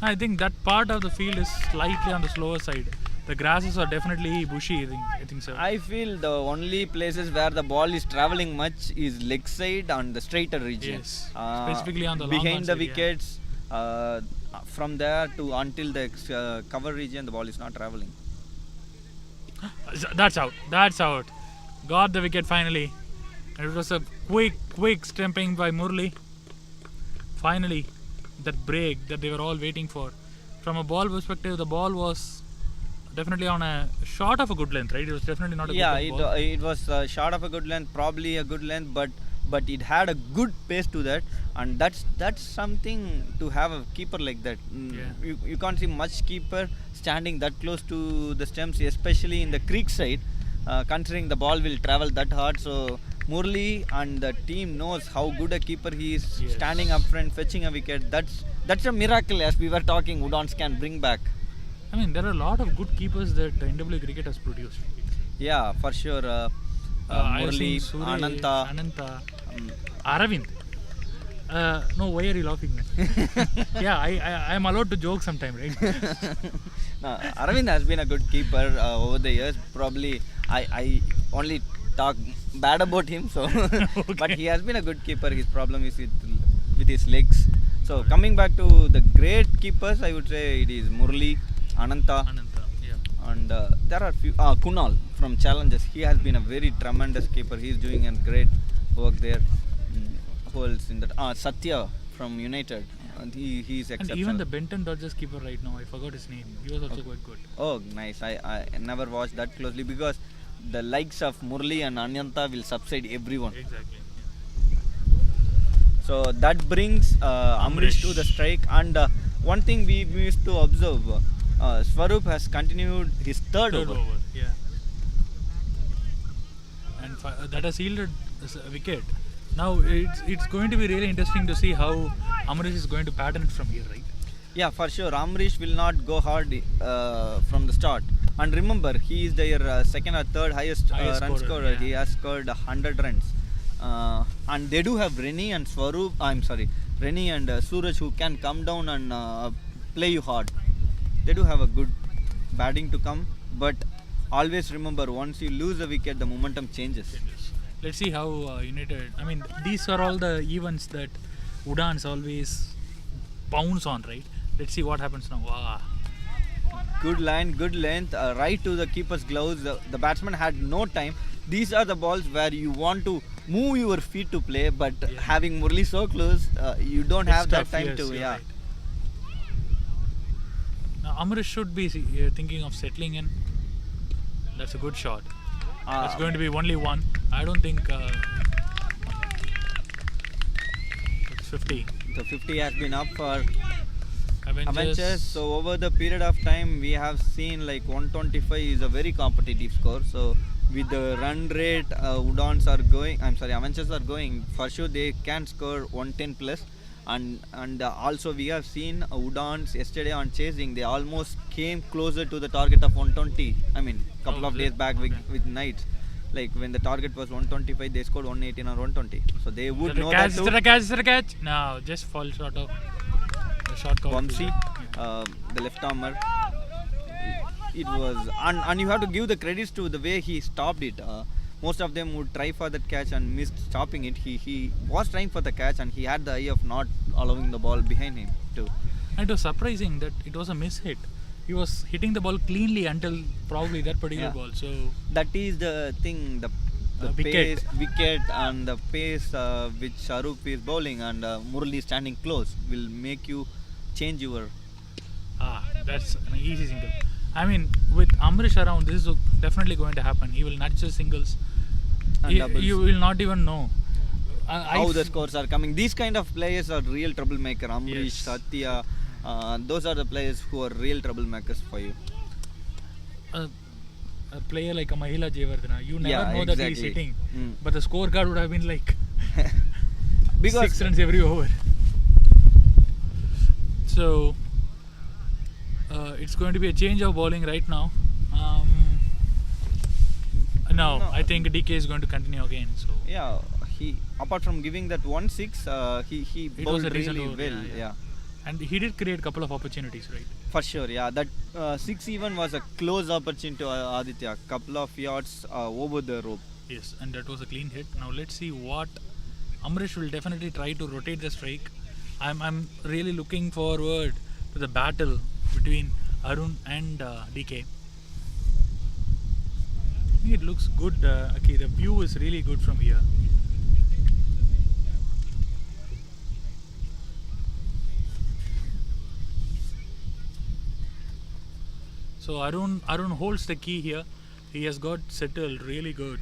I think that part of the field is slightly on the slower side. The grasses are definitely bushy. I think so. I feel the only places where the ball is traveling much is leg side and the straighter region. Yes, specifically on the long behind one the side, yeah. wickets. From there to until the cover region, the ball is not traveling. That's out. That's out. Got the wicket finally. And it was a quick stamping by Murli. Finally, that break that they were all waiting for. From a ball perspective, the ball was definitely on a short of a good length, right? It was definitely not a Yeah, good ball. it was short of a good length, probably a good length, but it had a good pace to that, and that's something to have a keeper like that. Yeah. You can't see much keeper standing that close to the stumps, especially in the creek side, considering the ball will travel that hard. So Murli and the team knows how good a keeper he is, Yes. standing up front, fetching a wicket. That's a miracle, as we were talking, Udaans can bring back. I mean, there are a lot of good keepers that NWA cricket has produced. Yeah, for sure. I have Murli, seen Suresh, Ananta. Aravind. No, why are you laughing? Yeah, I am allowed to joke sometime, right? No, Aravind has been a good keeper over the years. Probably I only talk bad about him, so but he has been a good keeper. His problem is with his legs. So coming back to the great keepers, I would say it is Murli, Ananta, yeah. and there are few. Kunal from Challengers. He has been a very tremendous keeper. He is doing a great work there. Who else in that? Satya from United. And he is exceptional. And even the Benton Dodgers keeper right now, I forgot his name. He was also quite good. Oh, nice. I never watched that closely because the likes of Murli and Anyanta will subside everyone. Exactly. So that brings Amrish to the strike. And one thing we used to observe, Swaroop has continued his third over. Yeah. And that has yielded a wicket. Now it's going to be really interesting to see how Amrish is going to pattern it from here, right? Yeah, for sure. Amrish will not go hard from the start. And remember, he is their second or third highest run scorer. Yeah. He has scored 100 runs. And they do have Reni and Swaroop. Reni and Suraj, who can come down and play you hard. They do have a good batting to come. But always remember, once you lose a wicket, the momentum changes. let's see how United. I mean, these are all the events that Udaans always pounce on, right? Let's see what happens now. Wow. Good line, good length, right to the keeper's gloves. The batsman had no time. These are the balls where you want to move your feet to play, but having Murli so close, you don't have that time to. Yeah. Right. Now Amrish should be thinking of settling in. That's a good shot. That's going to be only one. I don't think it's 50. The 50 has been up for Avengers. So over the period of time, we have seen like 125 is a very competitive score. So with the run rate, Avengers are going, for sure they can score 110 plus. And also we have seen Udaans yesterday on chasing, they almost came closer to the target of 120. I mean, couple of days back with Knights. Like when the target was 125, they scored 118 or 120. So they would know that too. Is it a catch? No, just fall short of the short cover. Vamsi, the left armer. It was, and you have to give the credits to the way he stopped it. Most of them would try for that catch and missed stopping it. He was trying for the catch and he had the eye of not allowing the ball behind him too. And it was surprising that it was a miss hit. He was hitting the ball cleanly until probably that particular ball. So that is the thing, the wicket and the pace which Shahrukh is bowling and Murli standing close will make you change your. That's an easy single. I mean, with Amrish around, this is definitely going to happen. He will nudge the singles. You will not even know how the scores are coming. These kind of players are real troublemaker. Amrish, Satya, those are the players who are real troublemakers for you. A player like a Mahila Jayawardena, you never know that he's hitting. But the scorecard would have been like because 6 runs every over. So it's going to be a change of bowling right now. No, I think DK is going to continue again. So yeah, he apart from giving that 1-6, he bowled really well. And he did create a couple of opportunities, right? For sure, yeah. That 6 even was a close opportunity to Aditya. Couple of yards over the rope. Yes, and that was a clean hit. Now let's see what Amrish will definitely try to rotate the strike. I'm really looking forward to the battle between Arun and DK. I think it looks good. Okay, the view is really good from here. So Arun holds the key here. He has got settled really good.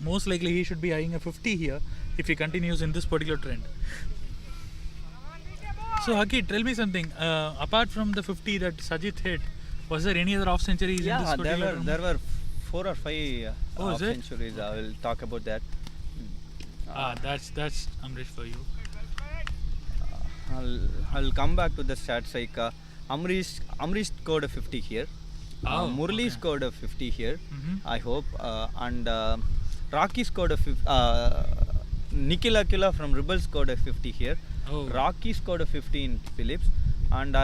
Most likely he should be eyeing a 50 here if he continues in this particular trend. So Haki, tell me something. Apart from the 50 that Sajith hit, was there any other off centuries in this particular tournament? There were 4 or 5 off centuries. I will talk about that. That's Amrish for you. I'll come back to the stats like Amrish scored a 50 here. Murli scored a 50 here. I hope. And Rocky scored a 50. Nikhil Akila from Rebels scored a 50 here. Rocky scored a 50 in Phillips. And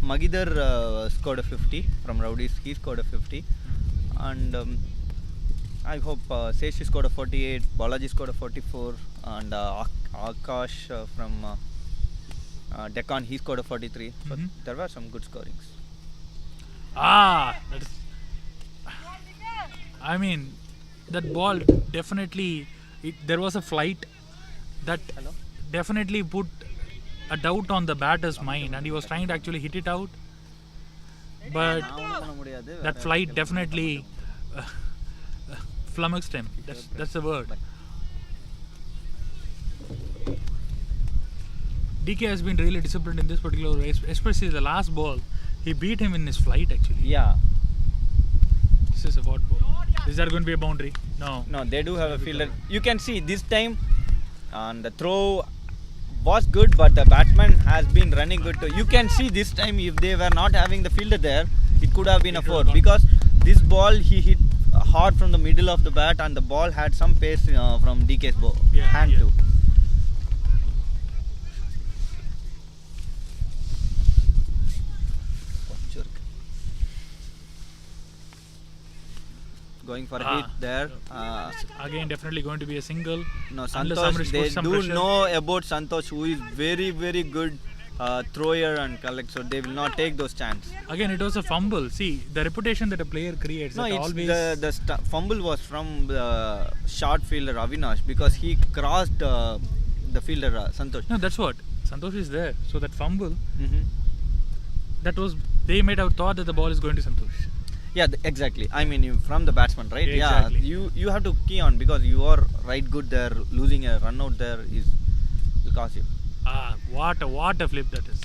Magidar scored a 50 from Rowdies. He scored a 50. And I hope Seshi scored a 48. Balaji scored a 44. And Akash from Deccan, he scored a 43. So there were some good scorings. I mean, that ball definitely, there was a flight that definitely put a doubt on the batter's mind, and he was trying to actually hit it out. But that flight definitely flummoxed him. That's the word. DK has been really disciplined in this particular race, especially the last ball. He beat him in his flight actually. Yeah. This is a what ball? Is there going to be a boundary? No. No, they do have a fielder. You can see this time, and the throw was good, but the batsman has been running good too. You can see this time, if they were not having the fielder there, it could have been a 4, because this ball he hit hard from the middle of the bat, and the ball had some pace from DK's hand too. going for a hit there. Again, definitely going to be a single. No, Unless Santosh, Amrish they puts some do pressure. know about Santosh, who is very, very good thrower and collect, so they will not take those chances. Again, it was a fumble. See, the reputation that a player creates. No, that it's always the fumble was from the short fielder Avinash because he crossed the fielder Santosh. No, that's what. Santosh is there. So that fumble, Mm-hmm. that was, they might have thought that the ball is going to Santosh. Yeah, exactly. I mean, from the batsman, right? Exactly. Yeah, you have to key on because you are right good there. Losing a run out there will cost you. What a flip that is.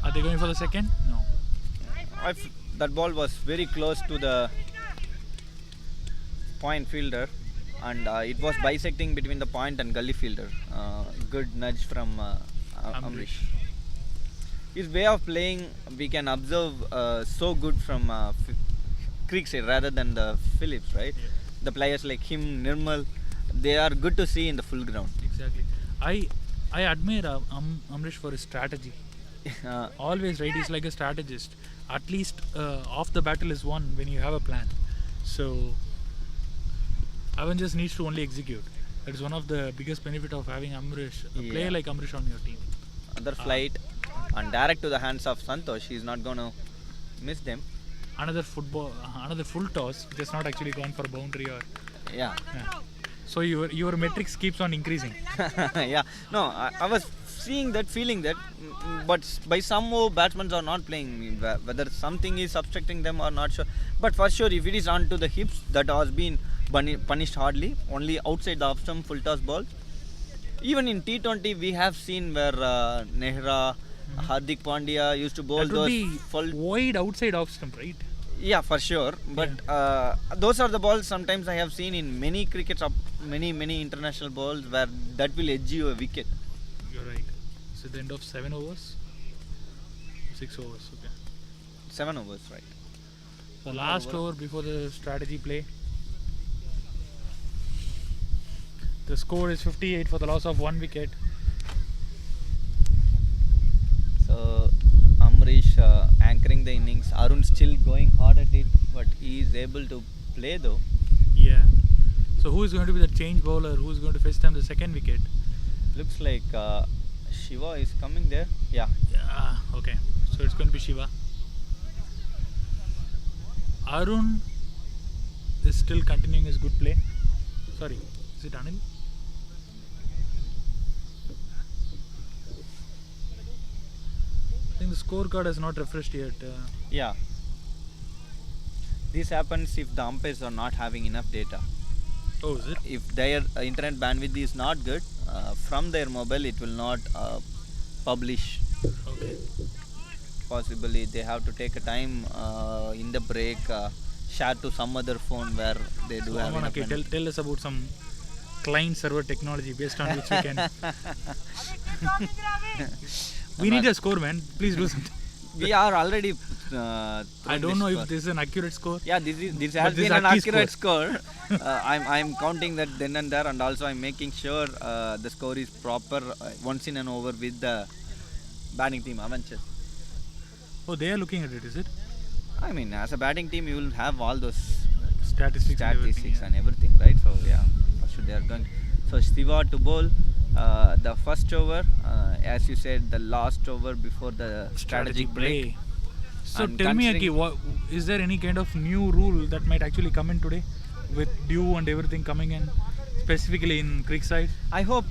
Are they going for the second? No. That ball was very close to the point fielder, and it was bisecting between the point and gully fielder. Good nudge from Amrish. His way of playing, we can observe so good from Creekside rather than the Phillips, right? Yeah. The players like him, Nirmal, they are good to see in the full ground. Exactly. I admire Amrish for his strategy. Always, right? He's like a strategist. At least half the battle is won when you have a plan. So Avengers needs to only execute. That is one of the biggest benefit of having Amrish, a player like Amrish on your team. Other flight and direct to the hands of Santosh. He's not going to miss them. Another full toss, which has not actually gone for a boundary or. Yeah. So your metrics keeps on increasing. Yeah. No, I was seeing that, feeling that, but by somehow batsmen are not playing. Whether something is obstructing them or not sure. But for sure, if it is onto the hips, that has been punished hardly. Only outside the off stump full toss ball. Even in T20, we have seen where Nehra, Hardik Pandya used to bowl That would those be full. wide outside off stump, right? Yeah, for sure. But those are the balls sometimes I have seen in many crickets, many international balls where that will edge you a wicket. You're right. It's at the end of 7 overs? 6 overs, okay. 7 overs, right? The last over before the strategy play. The score is 58 for the loss of 1 wicket. So Amrish anchoring the innings. Arun still going hard at it, but he is able to play though. Yeah. So who is going to be the change bowler? Who is going to fetch them the second wicket? Looks like Shiva is coming there. Yeah. Yeah. Okay. So it's going to be Shiva. Arun is still continuing his good play. Sorry, is it Anil? I think the scorecard has not refreshed yet. Yeah. This happens if the umpires are not having enough data. Oh, is it? If their internet bandwidth is not good, from their mobile it will not publish. Okay. Possibly they have to take a time in the break, share to some other phone where they do So have enough okay, bandwidth. tell us about some client server technology based on which we can. We need a score, man. Please do something. We are already. I don't know if this is an accurate score. Yeah, this has But this been is an Aki's accurate score. I'm counting that then and there, and also I'm making sure the score is proper once in an over with the batting team Avengers. Oh, they are looking at it, is it? I mean, as a batting team, you will have all those Statistics and everything, right? So yeah, for sure they are going. So Shiva to bowl the first over, as you said, the last over before the strategic break. So And tell me, Aki, considering- is there any kind of new rule that might actually come in today, with dew and everything coming in, specifically in Creekside? I hope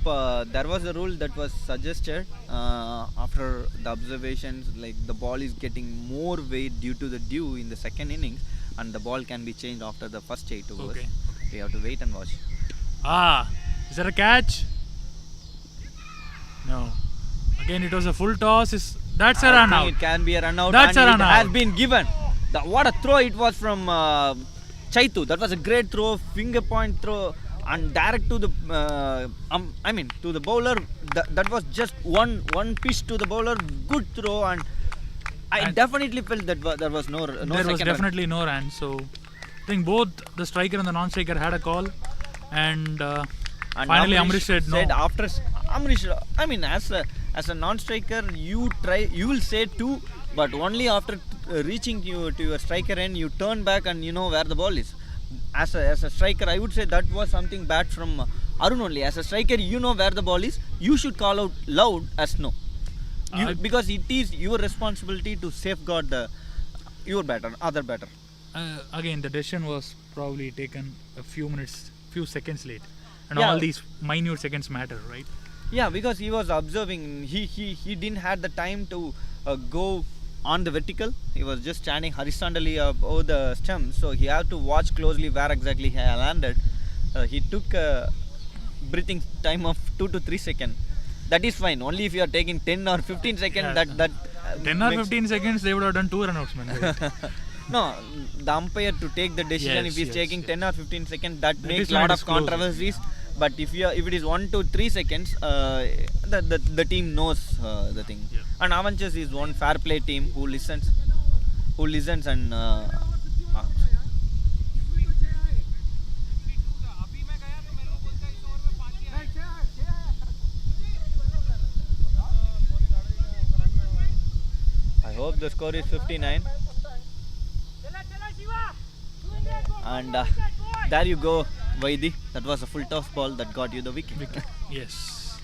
there was a rule that was suggested after the observations, like the ball is getting more weight due to the dew in the second innings, and the ball can be changed after the first 8 overs. Okay. We have to wait and watch. Is that a catch? No. Again, it was a full toss. That's a I run think out. It can be a run out. That's and a run it has out. been given. What a throw it was from Chaitu. That was a great throw, finger point throw, and direct to the to the bowler. That was just one pitch to the bowler. Good throw, and I definitely felt that there was no There second was definitely no run. So I think both the striker and the non-striker had a call, and And finally Amrish said no. after Amrish, As a non-striker, you will say 2, but only after reaching to your striker end, you turn back and you know where the ball is. As a striker, I would say that was something bad from Arun only. As a striker, you know where the ball is. You should call out loud as no. Because it is your responsibility to safeguard your batter, other batter. Again, the decision was probably taken a few seconds late, and Yeah. all these minute seconds matter, right? Yeah, because he was observing. He didn't had the time to go on the vertical. He was just standing horizontally over the stem, so he had to watch closely where exactly he landed. He took a breathing time of 2 to 3 seconds. That is fine. Only if you are taking 10 or 15 seconds, Yeah. that 10 or makes- 15 seconds, they would have done 2 run-outs, man. Right? No, the umpire to take the decision, Yes, if he's yes, taking yes. 10 or 15 seconds, that That makes is lot when it of is close, controversies. yeah. But if it is 1 to 3 seconds, the team knows the thing. Yeah. And Avengers is one fair play team who listens and I hope the score is 59. And there you go, Vaidi. That was a full toss ball that got you the wicket. Yes.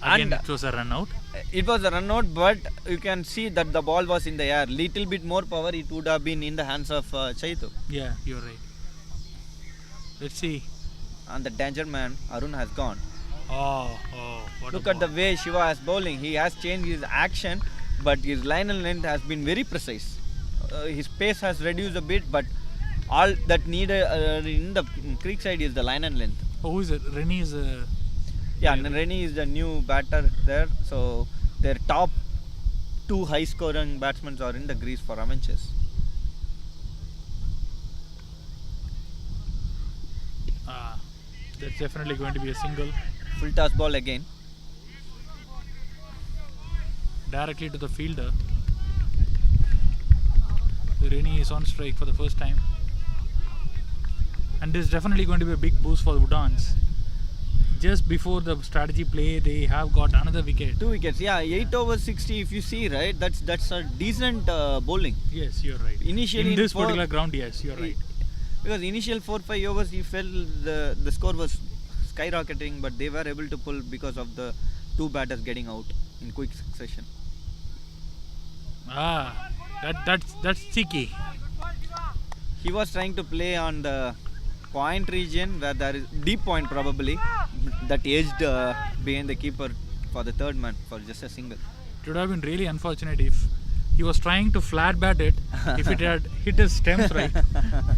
Again, And it was a run-out. it was a run out, but you can see that the ball was in the air. Little bit more power, it would have been in the hands of Chaitu. Yeah, you're right. Let's see. And the danger man, Arun, has gone. Oh, what Look a at the ball. way Shiva is bowling. He has changed his action, but his line and length has been very precise. His pace has reduced a bit, but all that needed in the creek side is the line and length. Oh, who is it? Rennie is a... Yeah, Rennie is the new batter there. So their top 2 high scoring batsmen are in the crease for Avengers. That's definitely going to be a single. Full toss ball again. Directly to the fielder. Rennie is on strike for the first time. And this is definitely going to be a big boost for the Udaans. Just before the strategy play, they have got another wicket. 2 wickets. Yeah, 8 over 60. If you see, right, that's a decent bowling. Yes, you're right. Initially in this in four- particular ground, yes, you're right. Because initial 4-5 overs, he felt the score was skyrocketing, but they were able to pull because of the 2 batters getting out in quick succession. That's cheeky. He was trying to play on the point region where there is deep point probably that edged behind the keeper for the third man for just a single. It would have been really unfortunate if he was trying to flat bat it. If it had hit his stems right, it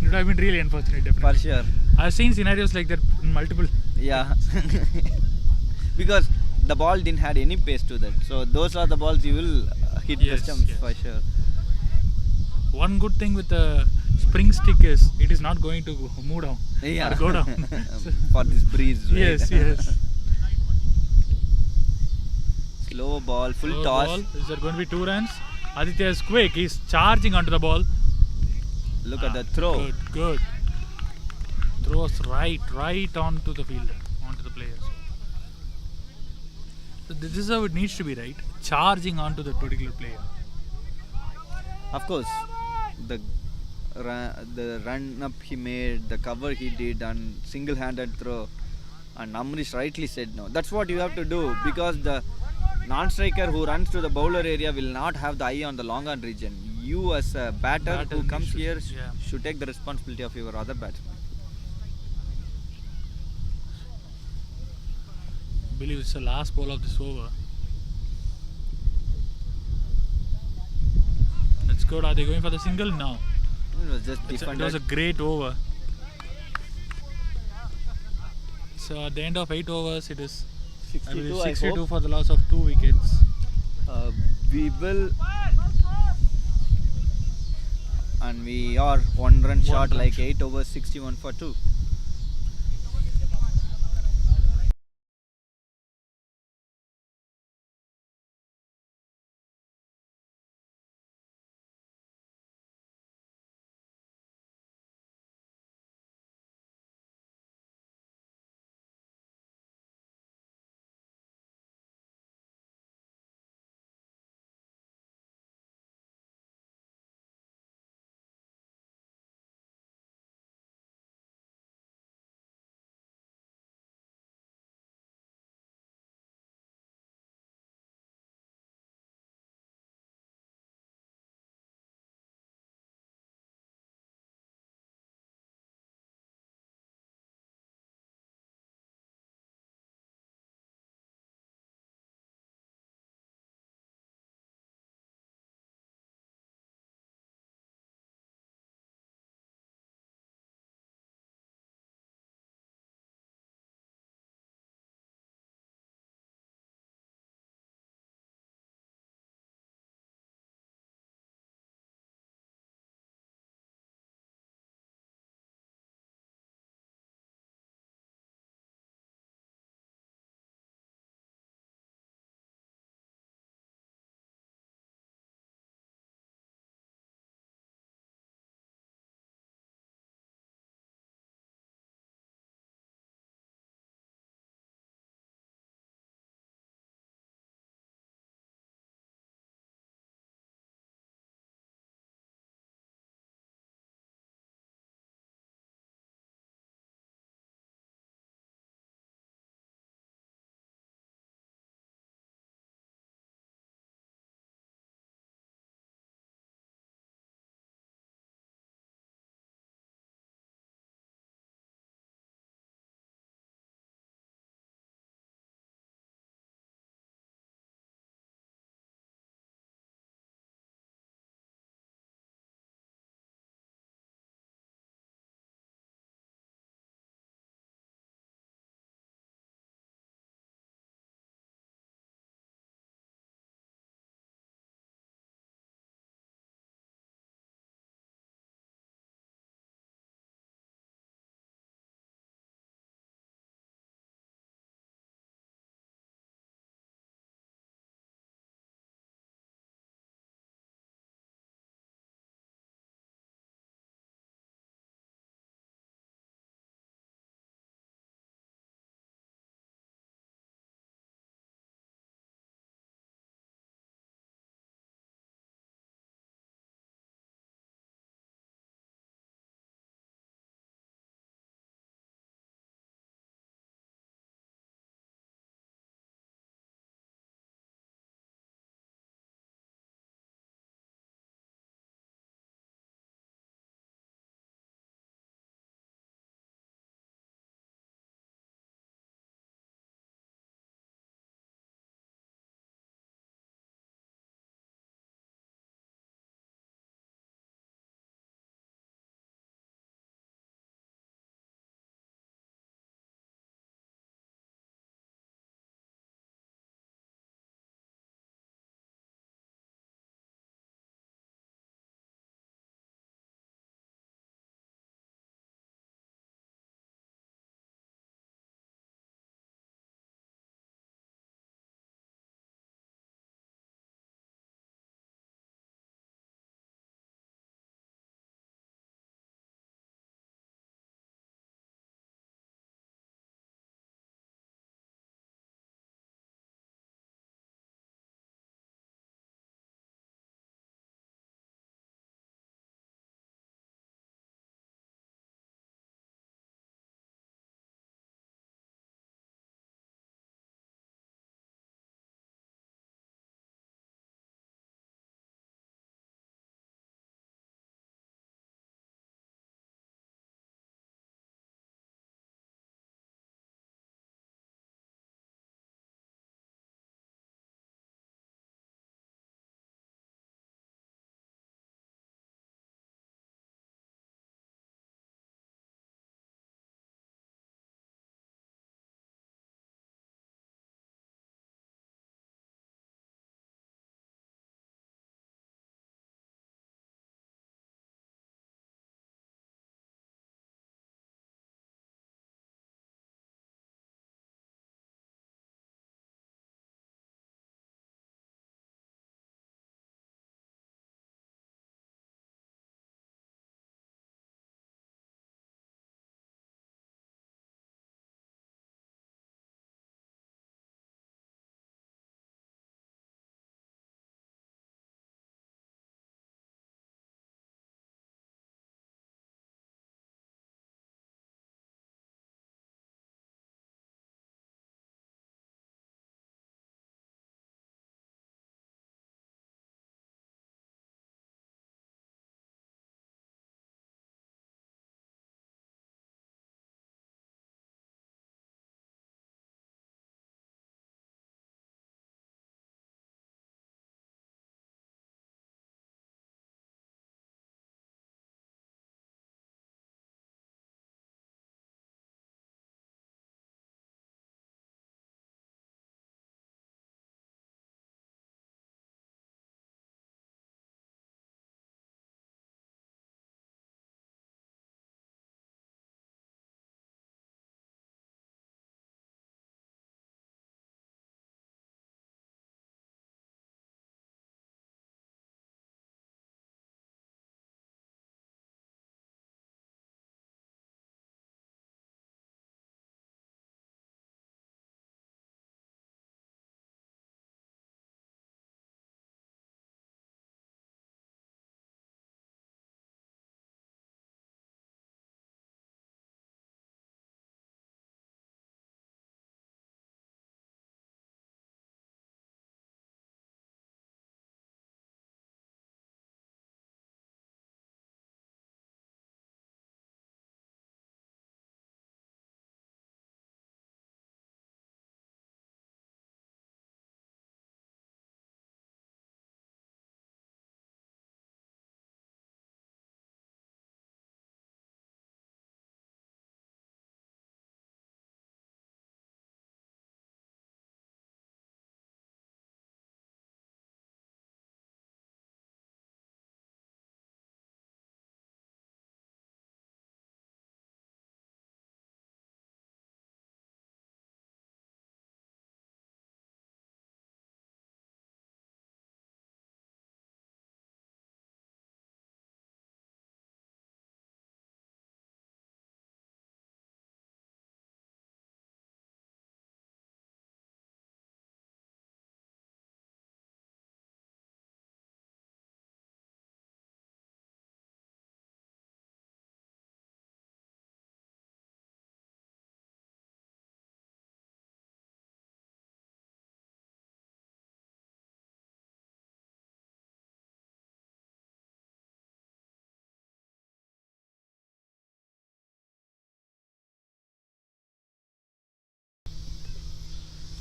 would have been really unfortunate. Definitely. For sure. I've seen scenarios like that in multiple. Yeah. Because the ball didn't have any pace to that. So those are the balls you will hit Yes, the stumps yes. for sure. One good thing with the spring stick is it is not going to move down Yeah. or go down. For this breeze, right? Yes. Slow ball, full Slow toss. ball. Is there going to be 2 runs? Aditya is quick. He's charging onto the ball. Look at the throw. Good. Throws right onto the fielder, onto the players. So this is how it needs to be, right? Charging onto that particular player. Of course, the run up he made, the cover he did, and single-handed throw. And Amrish rightly said no. That's what you have to do, because the non-striker who runs to the bowler area will not have the eye on the long on region. You as a batter who comes should- here yeah. should take the responsibility of your other batsman. I believe it's the last ball of this over. That's good. Are they going for the single? No. It was just It was defended. a great over. So at the end of 8 overs, it is 62, I 62 hope. for the loss of 2 wickets. We will, and we are 1 run short, run like short. 8 overs, 61 for 2.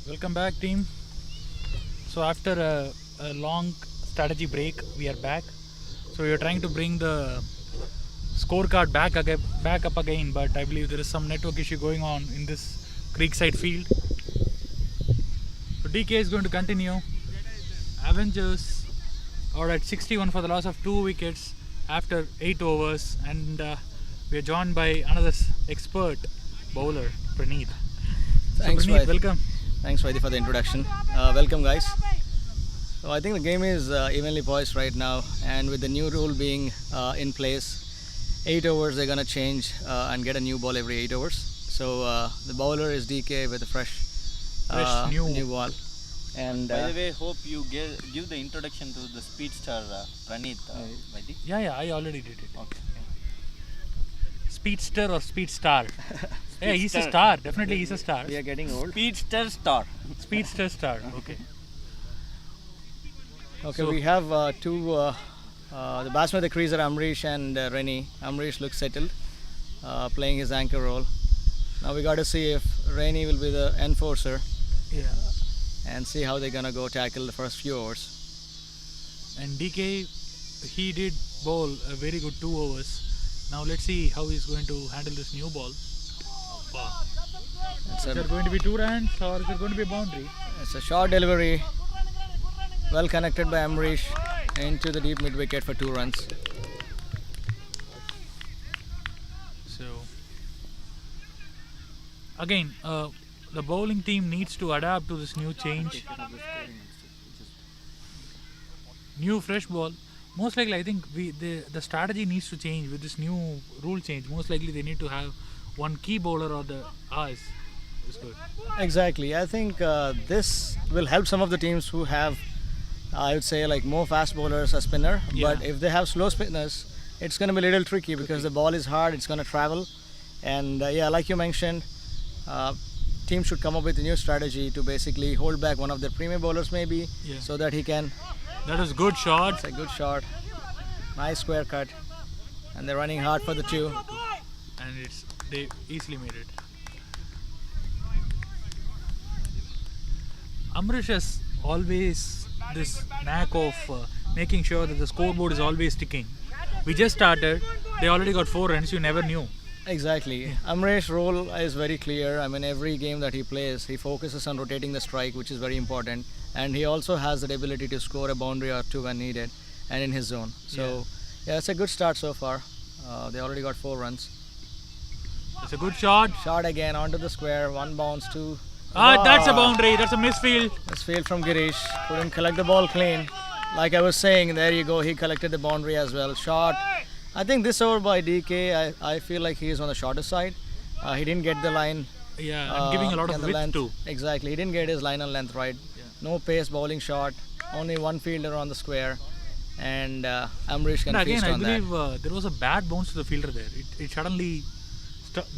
Welcome back, team. So after a long strategy break, we are back. So we are trying to bring the scorecard back up again, but I believe there is some network issue going on in this Creekside field. So DK is going to continue. Avengers are at 61 for the loss of 2 wickets after 8 overs, and we are joined by another expert bowler, Praneeth. Thanks, so Praneeth, Vaidhi. welcome. Thanks, Vaidhi, for the introduction. Welcome, guys. So I think the game is evenly poised right now, and with the new rule being in place, 8 overs they're gonna change and get a new ball every 8 overs. So the bowler is DK with a fresh new ball. And By the way, hope you give the introduction to the speedster Praneeth. Vaidhi. Yeah, I already did it. Okay. Speedster or Speedstar? Yeah, he's a Speedster. star. Definitely, he's a star. we are getting old. Speedster star. Speedster star. Okay. Okay, So- we have two. The batsmen at the crease are Amrish and Reni. Amrish looks settled, playing his anchor role. Now we got to see if Reni will be the enforcer Yeah. and see how they're gonna go tackle the first few overs. And DK, he did bowl a very good 2 overs. Now let's see how he's going to handle this new ball. Wow. It's Is there a, going to be 2 runs or is there going to be a boundary? it's a short delivery, well connected by Amrish into the deep mid wicket for 2 runs. So again, the bowling team needs to adapt to this new change. New fresh ball. Most likely, I think the strategy needs to change with this new rule change. Most likely, they need to have one key bowler or the eyes. Is good. Exactly. I think this will help some of the teams who have, I would say, like more fast bowlers or spinner. But Yeah. if they have slow spinners, it's going to be a little tricky because the ball is hard. It's going to travel, and yeah, like you mentioned, teams should come up with a new strategy to basically hold back one of their premium bowlers, maybe, Yeah. so that he can. That was good shot. It's a good shot, nice square cut, and they're running hard for the 2. And they easily made it. Amrish has always this knack of making sure that the scoreboard is always ticking. We just started, they already got 4 runs, you never knew. Exactly. Amresh's role is very clear. I mean, every game that he plays, he focuses on rotating the strike, which is very important. And he also has the ability to score a boundary or 2 when needed and in his zone. So, yeah, it's a good start so far. They already got 4 runs. It's a good shot. Shot again onto the square, 1 bounce, 2. That's a boundary, that's a misfield. This field from Girish. Couldn't collect the ball clean. Like I was saying, there you go. He collected the boundary as well. Shot. I think this over by DK, I feel like he is on the shorter side. He didn't get the line. Yeah, I'm giving a lot and of the width length. too. Exactly. He didn't get his line and length right. Yeah. No pace bowling shot. Only 1 fielder on the square. And Amrish can But again, feast I on that. believe there was a bad bounce to the fielder there. It suddenly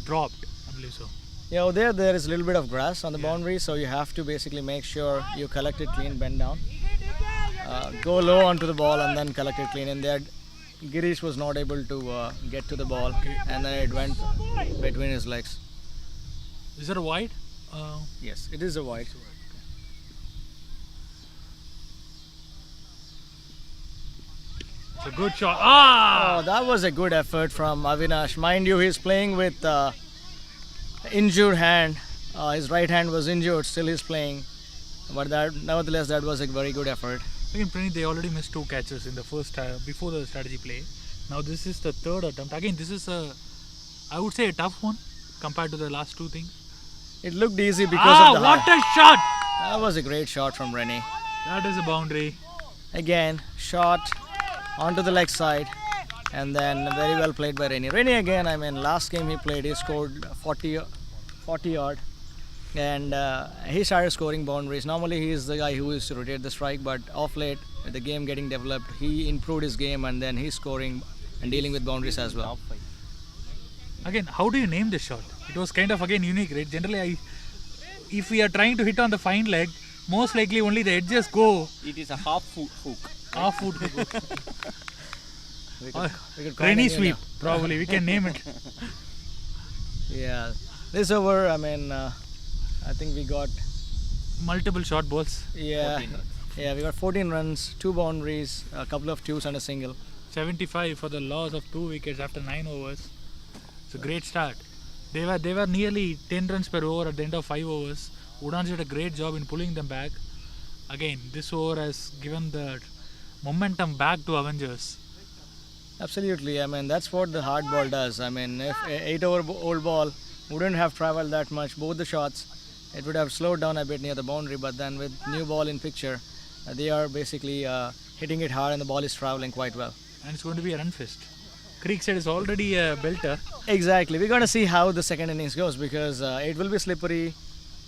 dropped, I believe so. Yeah, over there is a little bit of grass on the boundary, so you have to basically make sure you collect it clean, bend down. Go low onto the ball and then collect it clean. And there, Girish was not able to get to the ball, and then it went between his legs. Is there a wide? Yes, it is a wide. It's a good shot. Oh, that was a good effort from Avinash. Mind you, he's playing with injured hand. His right hand was injured, still he's playing. But nevertheless, that was a very good effort. Again, Praneeth, they already missed 2 catches in the first before the strategy play. Now this is the 3rd attempt. Again, this is I would say a tough one compared to the last 2 things. It looked easy because of the what high. a shot! That was a great shot from Rene. That is a boundary. Again, shot onto the leg side, and then very well played by Rene. Rene again, I mean, last game he played, he scored 40 odd, and he started scoring boundaries. Normally he is the guy who used to rotate the strike, but off late, with the game getting developed, he improved his game, and then he's scoring and dealing with boundaries as well. Again, how do you name this shot? It was kind of again unique, right? Generally, if we are trying to hit on the fine leg, most likely only the edges go It is a half foot hook. half foot. We could call Rainy him, sweep, probably. We can name it. Yeah, this over, I mean, I think we got multiple short balls. Yeah, 14 runs. yeah, we got 14 runs, 2 boundaries, a couple of twos and a single. 75 for the loss of 2 wickets after 9 overs. It's a great start. They were nearly 10 runs per over at the end of 5 overs. Udaans did a great job in pulling them back. Again, this over has given the momentum back to Avengers. Absolutely, I mean that's what the hard ball does. I mean if a 8-over-old ball wouldn't have traveled that much, both the shots, it would have slowed down a bit near the boundary, but then with new ball in picture, they are basically hitting it hard and the ball is traveling quite well. And it's going to be a run fest. Creekside is already a belter. Exactly, we're going to see how the second innings goes because it will be slippery,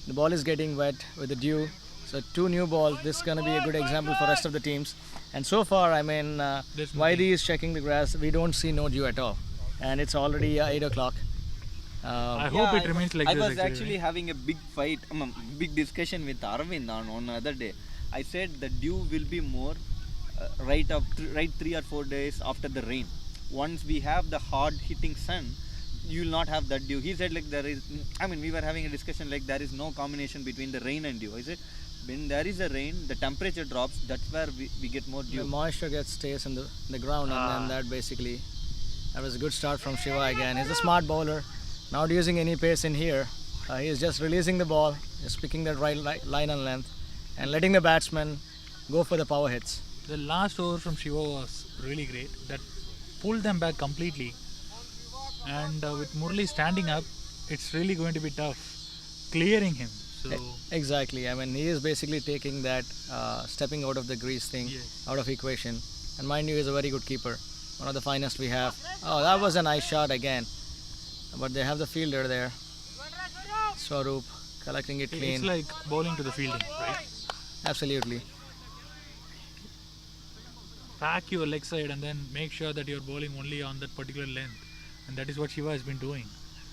the ball is getting wet with the dew. So 2 new balls, this is going to be a good example for rest of the teams. And so far, I mean, Vaidi is checking the grass, we don't see no dew at all. And it's already 8 o'clock. I hope it remains like I this. was actually having a big fight, big discussion with Arvind on another day. I said the dew will be more right 3 or 4 days after the rain. Once we have the hard hitting sun, you will not have that dew. He said like there is, we were having a discussion like there is no combination between the rain and dew. I said when there is a rain, the temperature drops, that's where we get more dew. The moisture stays in the ground and then that basically, that was a good start from Shiva again. He's a smart bowler, not using any pace in here. He is just releasing the ball, just picking the right line and length and letting the batsman go for the power hits. The last over from Shiva was really great. That pulled them back completely. And with Murli standing up, it's really going to be tough clearing him. So Exactly. I mean, he is basically taking that stepping out of the grease thing out of equation. And mind you, he's a very good keeper. One of the finest we have. Oh, that was a nice shot again. But they have the fielder there. Swaroop collecting it clean. it's like bowling to the fielding, right? Absolutely. Pack your leg side and then make sure that you're bowling only on that particular length. And that is what Shiva has been doing.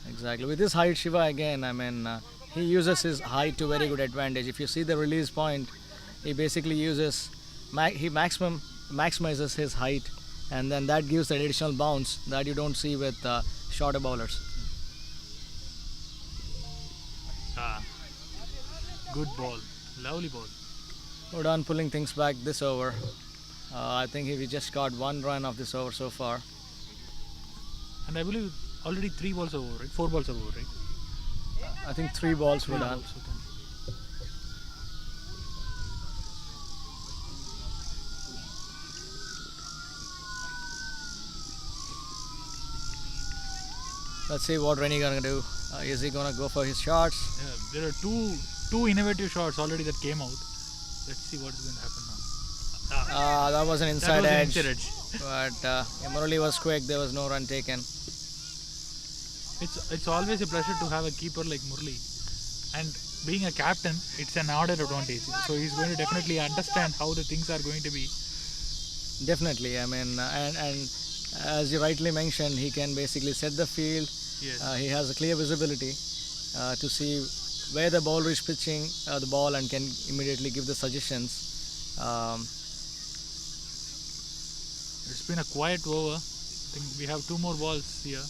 Exactly. With his height, Shiva again, I mean, he uses his height to very good advantage. If you see the release point, he basically uses, he maximizes his height, and then that gives that additional bounce that you don't see with shorter bowlers. Good ball. Lovely ball. Udan pulling things back this over. I think we just got 1 run of this over so far. And I believe already 3 balls are over, right? 4 balls are over, right? I think 3 balls were 3 done. balls, okay. Let's see what Rennie gonna do. Is he gonna go for his shots? Yeah, there are two innovative shots already that came out. Let's see what is going to happen now. That was an inside that edge. was an inside edge. But Murali was quick. There was no run taken. It's always a pleasure to have a keeper like Murli, and being a captain, it's an added advantage. So he's going to definitely understand how the things are going to be. Definitely, I mean, and as you rightly mentioned, he can basically set the field. Yes. He has a clear visibility to see where the bowler is pitching the ball and can immediately give the suggestions. It's been a quiet over. I think we have 2 more balls here.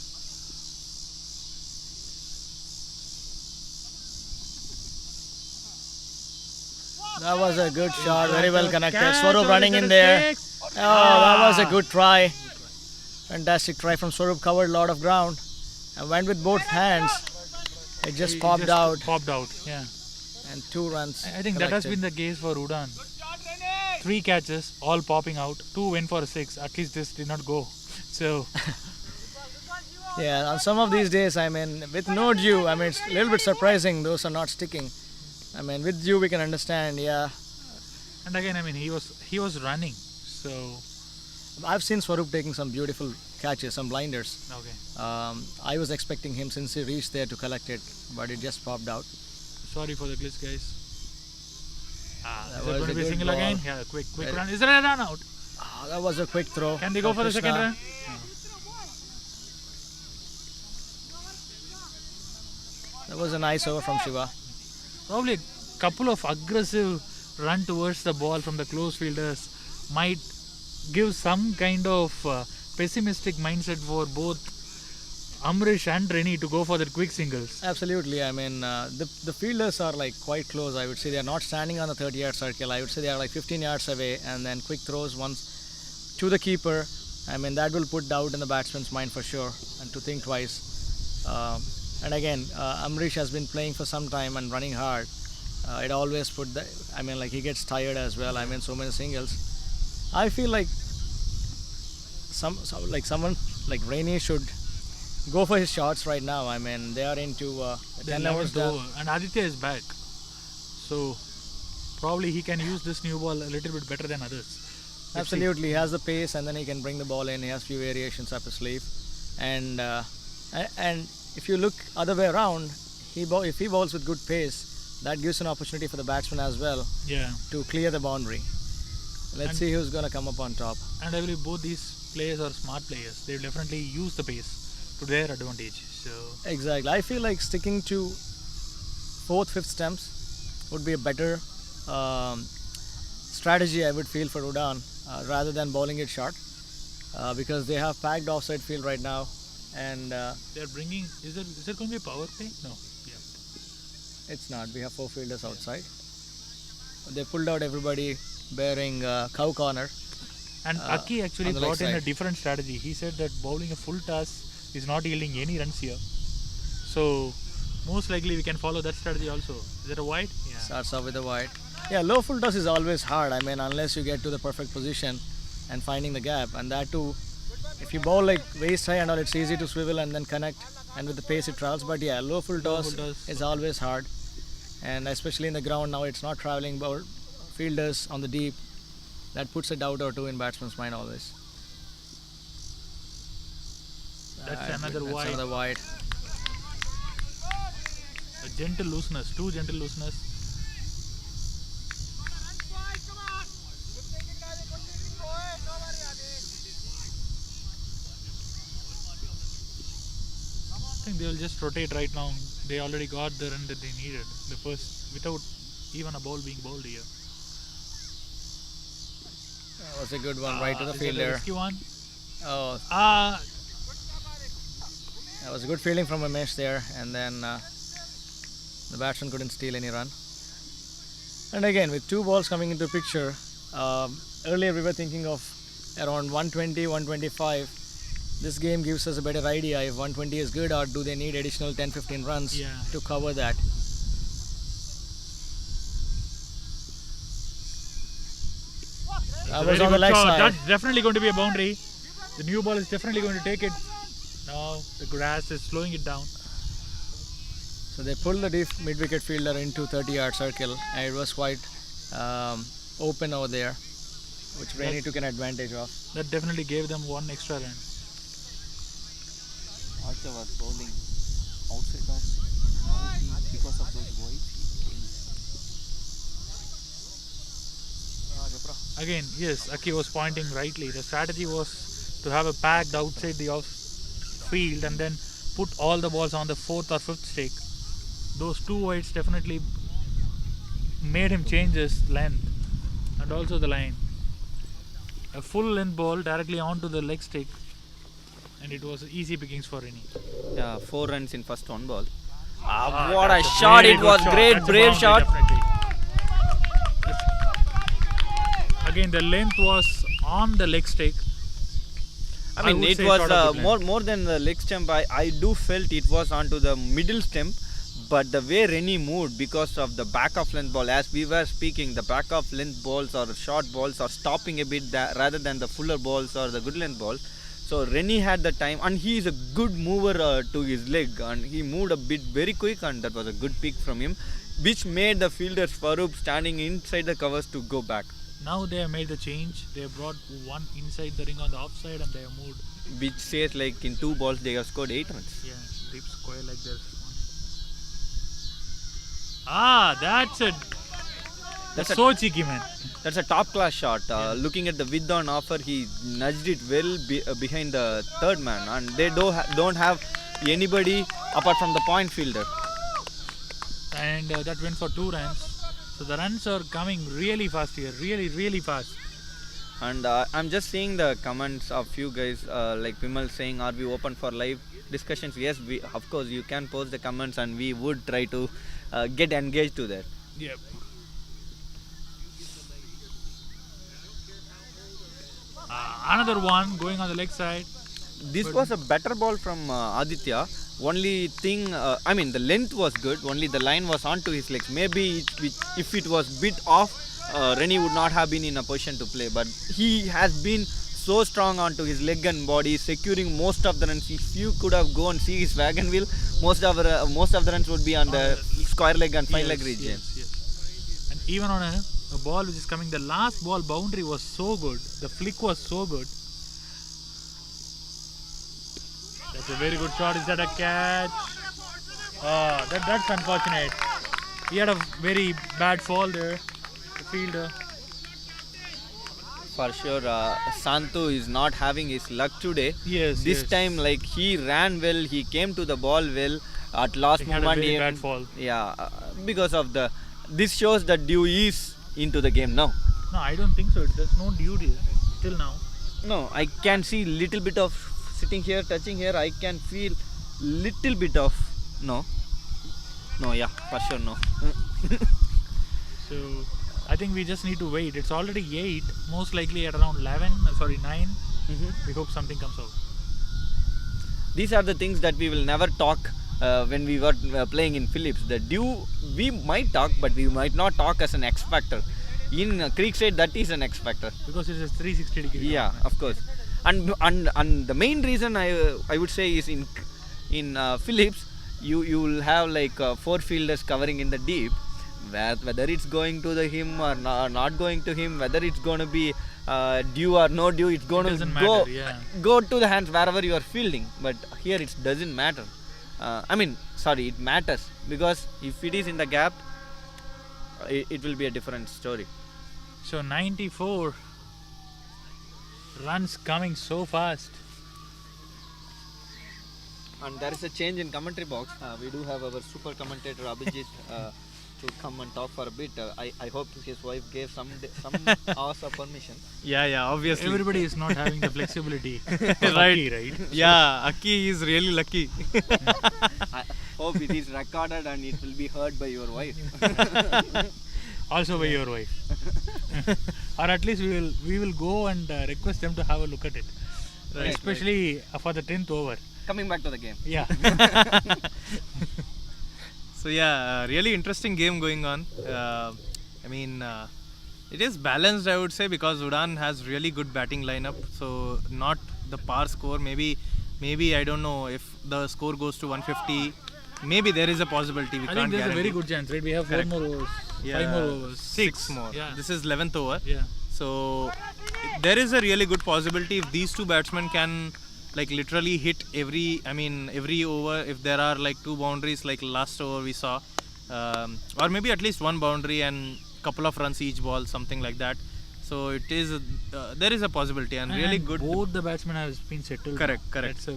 That was a good shot, very well connected. Swaroop running in there. Oh, that was a good try. Fantastic try from Swaroop, covered a lot of ground and went with both hands. It just popped out. Popped out, yeah. And 2 runs. I think that has been the case for Udan. 3 catches, all popping out. 2 went for a 6. At least this did not go. So yeah, on some of these days, I mean, with no dew, I mean, it's a little bit surprising those are not sticking. I mean, with dew we can understand, yeah. and again, I mean, he was running. So I've seen Swaroop taking some beautiful catches, some blinders. okay. I was expecting him since he reached there to collect it, but it just popped out. Sorry for the glitch, guys. That Is there was going to a be a good single ball. again? Yeah, quick run. Is there a run out? That was a quick throw. Can they go for the second Krishna. run? That was a nice over from Shiva. Probably a couple of aggressive run towards the ball from the close fielders might give some kind of pessimistic mindset for both Amrish and Reni to go for their quick singles. Absolutely. I mean, the fielders are like quite close. I would say they are not standing on the 30-yard circle. I would say they are like 15 yards away, and then quick throws once to the keeper. I mean, that will put doubt in the batsman's mind for sure, and to think twice. And again, Amrish has been playing for some time and running hard. It always put the. I mean, like he gets tired as well. I mean, so many singles. I feel like someone like Rainey should go for his shots right now. I mean, they are into 10 overs over, and Aditya is back, so probably he can use this new ball a little bit better than others. Absolutely, he has the pace, and then he can bring the ball in. He has few variations up his sleeve, and if you look other way around, if he bowls with good pace, that gives an opportunity for the batsman as well. Yeah. To clear the boundary. Let's see who's gonna come up on top. And I believe both these players are smart players. They definitely use the pace to their advantage. So exactly, I feel like sticking to 4th, 5th stumps would be a better strategy. I would feel for Udan rather than bowling it short because they have packed offside field right now, and they're bringing. Is there going to be a power play? No. Yeah. It's not. We have 4 fielders outside. They pulled out everybody bearing cow corner. And Aki actually brought in a different strategy. He said that bowling a full toss is not yielding any runs here. So most likely we can follow that strategy also. Is that a wide? Yeah. Starts off with a wide. Yeah, low full toss is always hard. I mean, unless you get to the perfect position and finding the gap. And that too, if you bowl like waist high and all, it's easy to swivel and then connect. And with the pace it travels. But yeah, low full toss is always hard. And especially in the ground now, it's not traveling. But fielders on the deep, that puts a doubt or two in batsman's mind always. That's another wide. Another wide. A gentle looseness, too gentle looseness. I think they will just rotate right now. They already got the run that they needed. The first, without even a ball being bowled here. That was a good one, right to the fielder. A risky one? Oh. That was a good fielding from Ramesh there, and then the batsman couldn't steal any run. And again, with 2 balls coming into picture, earlier we were thinking of around 120, 125. This game gives us a better idea if 120 is good, or do they need additional 10-15 runs to cover that. That was on the leg side. That's definitely going to be a boundary. The new ball is definitely going to take it. Now the grass is slowing it down. So they pulled the mid-wicket fielder into 30-yard circle, and it was quite open over there, which Rainey took an advantage of. That definitely gave them 1 extra run. Archer was bowling outside off. Now because of those voids, he again, yes, Aki was pointing rightly. The strategy was to have a packed outside the off field and then put all the balls on the 4th or 5th stake. Those 2 wides definitely made him change his length and also the line. A full length ball directly onto the leg stake, and it was easy pickings for Reni. Yeah, 4 runs in first 1 ball. What a shot! It was great, that's brave shot. Again, the length was on the leg stake. I mean, it was more than the leg stump. I do felt it was onto the middle stump, but the way Reni moved because of the back of length ball, as we were speaking, the back of length balls or short balls are stopping a bit rather than the fuller balls or the good length balls. So Reni had the time, and he is a good mover to his leg, and he moved a bit very quick, and that was a good pick from him, which made the fielders Farouk standing inside the covers to go back. Now they have made the change. They have brought 1 inside the ring on the offside, and they have moved. Which says like in 2 balls they have scored 8 runs. Yeah, deep square like this one. That's so cheeky, man. That's a top class shot. Looking at the width on offer, he nudged it well behind the 3rd man, and they don't have anybody apart from the point fielder. And that went for 2 runs. So the runs are coming really fast here, really fast. And I'm just seeing the comments of few guys like Vimal saying, "Are we open for live discussions?" Yes, we of course you can post the comments, and we would try to get engaged to that. Yep. Another one going on the leg side. This was a better ball from Aditya. Only thing, I mean, the length was good. Only the line was onto his legs. Maybe if it was bit off, Rennie would not have been in a position to play. But he has been so strong onto his leg and body, securing most of the runs. If you could have gone and see his wagon wheel, most of the runs would be on the square leg and fine leg region. Yes. And even on a ball which is coming, the last ball boundary was so good. The flick was so good. That's a very good shot. Is that a catch? Oh, that's unfortunate. He had a very bad fall there, the fielder. For sure, Santu is not having his luck today. Yes. This time, like, he ran well, he came to the ball well. At last He had moment, a very bad fall. Yeah, because of this shows that Dew is into the game now. No, I don't think so. There's no duty till now. No, I can see little bit of sitting here, touching here. I can feel little bit of no, yeah, for sure no. So I think we just need to wait. It's already 8, most likely at around 9. We hope something comes out. These are the things that we will never talk when we were playing in Phillips. The Dew, we might talk, but we might not talk as an X factor. In Creekside, that is an X factor. Because it's a 360 degree. Yeah, of course. And the main reason I would say is in Phillips, you will have like 4 fielders covering in the deep. Whether it's going to him or not going to him, whether it's going to be Dew or no Dew, it's going to go to the hands wherever you are fielding. But here it doesn't matter. It matters, because if it is in the gap, it will be a different story. So 94 runs coming so fast. And there is a change in commentary box. We do have our super commentator Abhijit to come and talk for a bit. I hope his wife gave some hours of permission. Yeah, obviously. Everybody is not having the flexibility. right? Yeah, Aki is really lucky. I hope it is recorded and it will be heard by your wife. Also by your wife. Or at least we will go and request them to have a look at it. Right, especially for the 10th over. Coming back to the game. Yeah. So yeah, really interesting game going on. It is balanced, I would say, because Udan has really good batting lineup. So not the par score. Maybe I don't know if the score goes to 150. Maybe there is a possibility. I think there's a very good chance, right? We have 4 more overs, 5 more overs, 6 more. Yeah. This is 11th over. Yeah. So there is a really good possibility if these two batsmen can like literally hit every over. If there are like 2 boundaries like last over we saw, or maybe at least 1 boundary and couple of runs each ball, something like that. So it is there is a possibility and really good. Both the batsmen have been settled. Correct.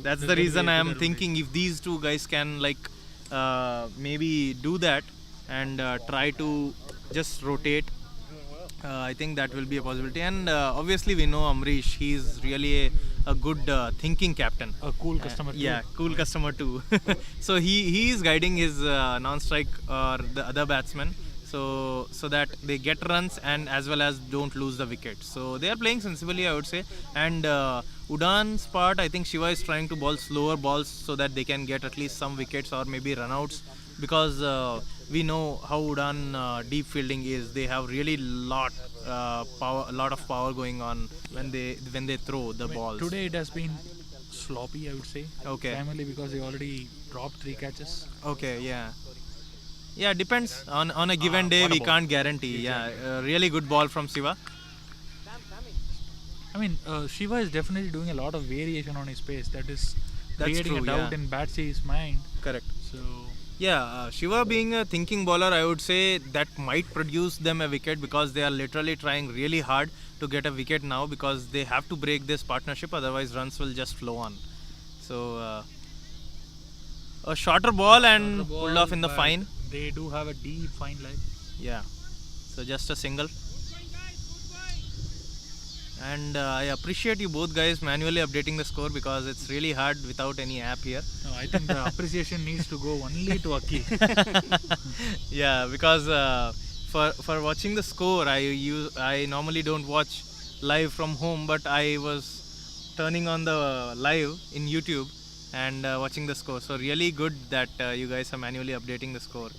That's the reason I am thinking if these two guys can like maybe do that and try to just rotate. I think that will be a possibility. And obviously we know Amrish, he is really a good thinking captain. A cool customer too. Yeah, cool customer too. So he is guiding his non-strike or the other batsmen so that they get runs and as well as don't lose the wicket. So they are playing sensibly, I would say. And Udan's part, I think Shiva is trying to bowl slower balls so that they can get at least some wickets or maybe runouts, because we know how Udan deep fielding is. They have really lot of power going on when they throw the balls. Today it has been sloppy, I would say. Okay. Primarily because they already dropped 3 catches. Okay, yeah, depends on a given day. We can't guarantee. Exactly. Yeah, really good ball from Shiva. I mean, Shiva is definitely doing a lot of variation on his pace. That is creating true, a doubt in Batsy's mind. Correct. So Yeah, Shiva being a thinking bowler, I would say that might produce them a wicket, because they are literally trying really hard to get a wicket now, because they have to break this partnership, otherwise runs will just flow on. So a shorter ball and pulled off in the fine. They do have a deep fine leg. Yeah, so just a single. And I appreciate you both guys manually updating the score because it's really hard without any app here. No, I think the appreciation needs to go only to Aki. Yeah, because for watching the score, I normally don't watch live from home, but I was turning on the live in YouTube and watching the score. So really good that you guys are manually updating the score.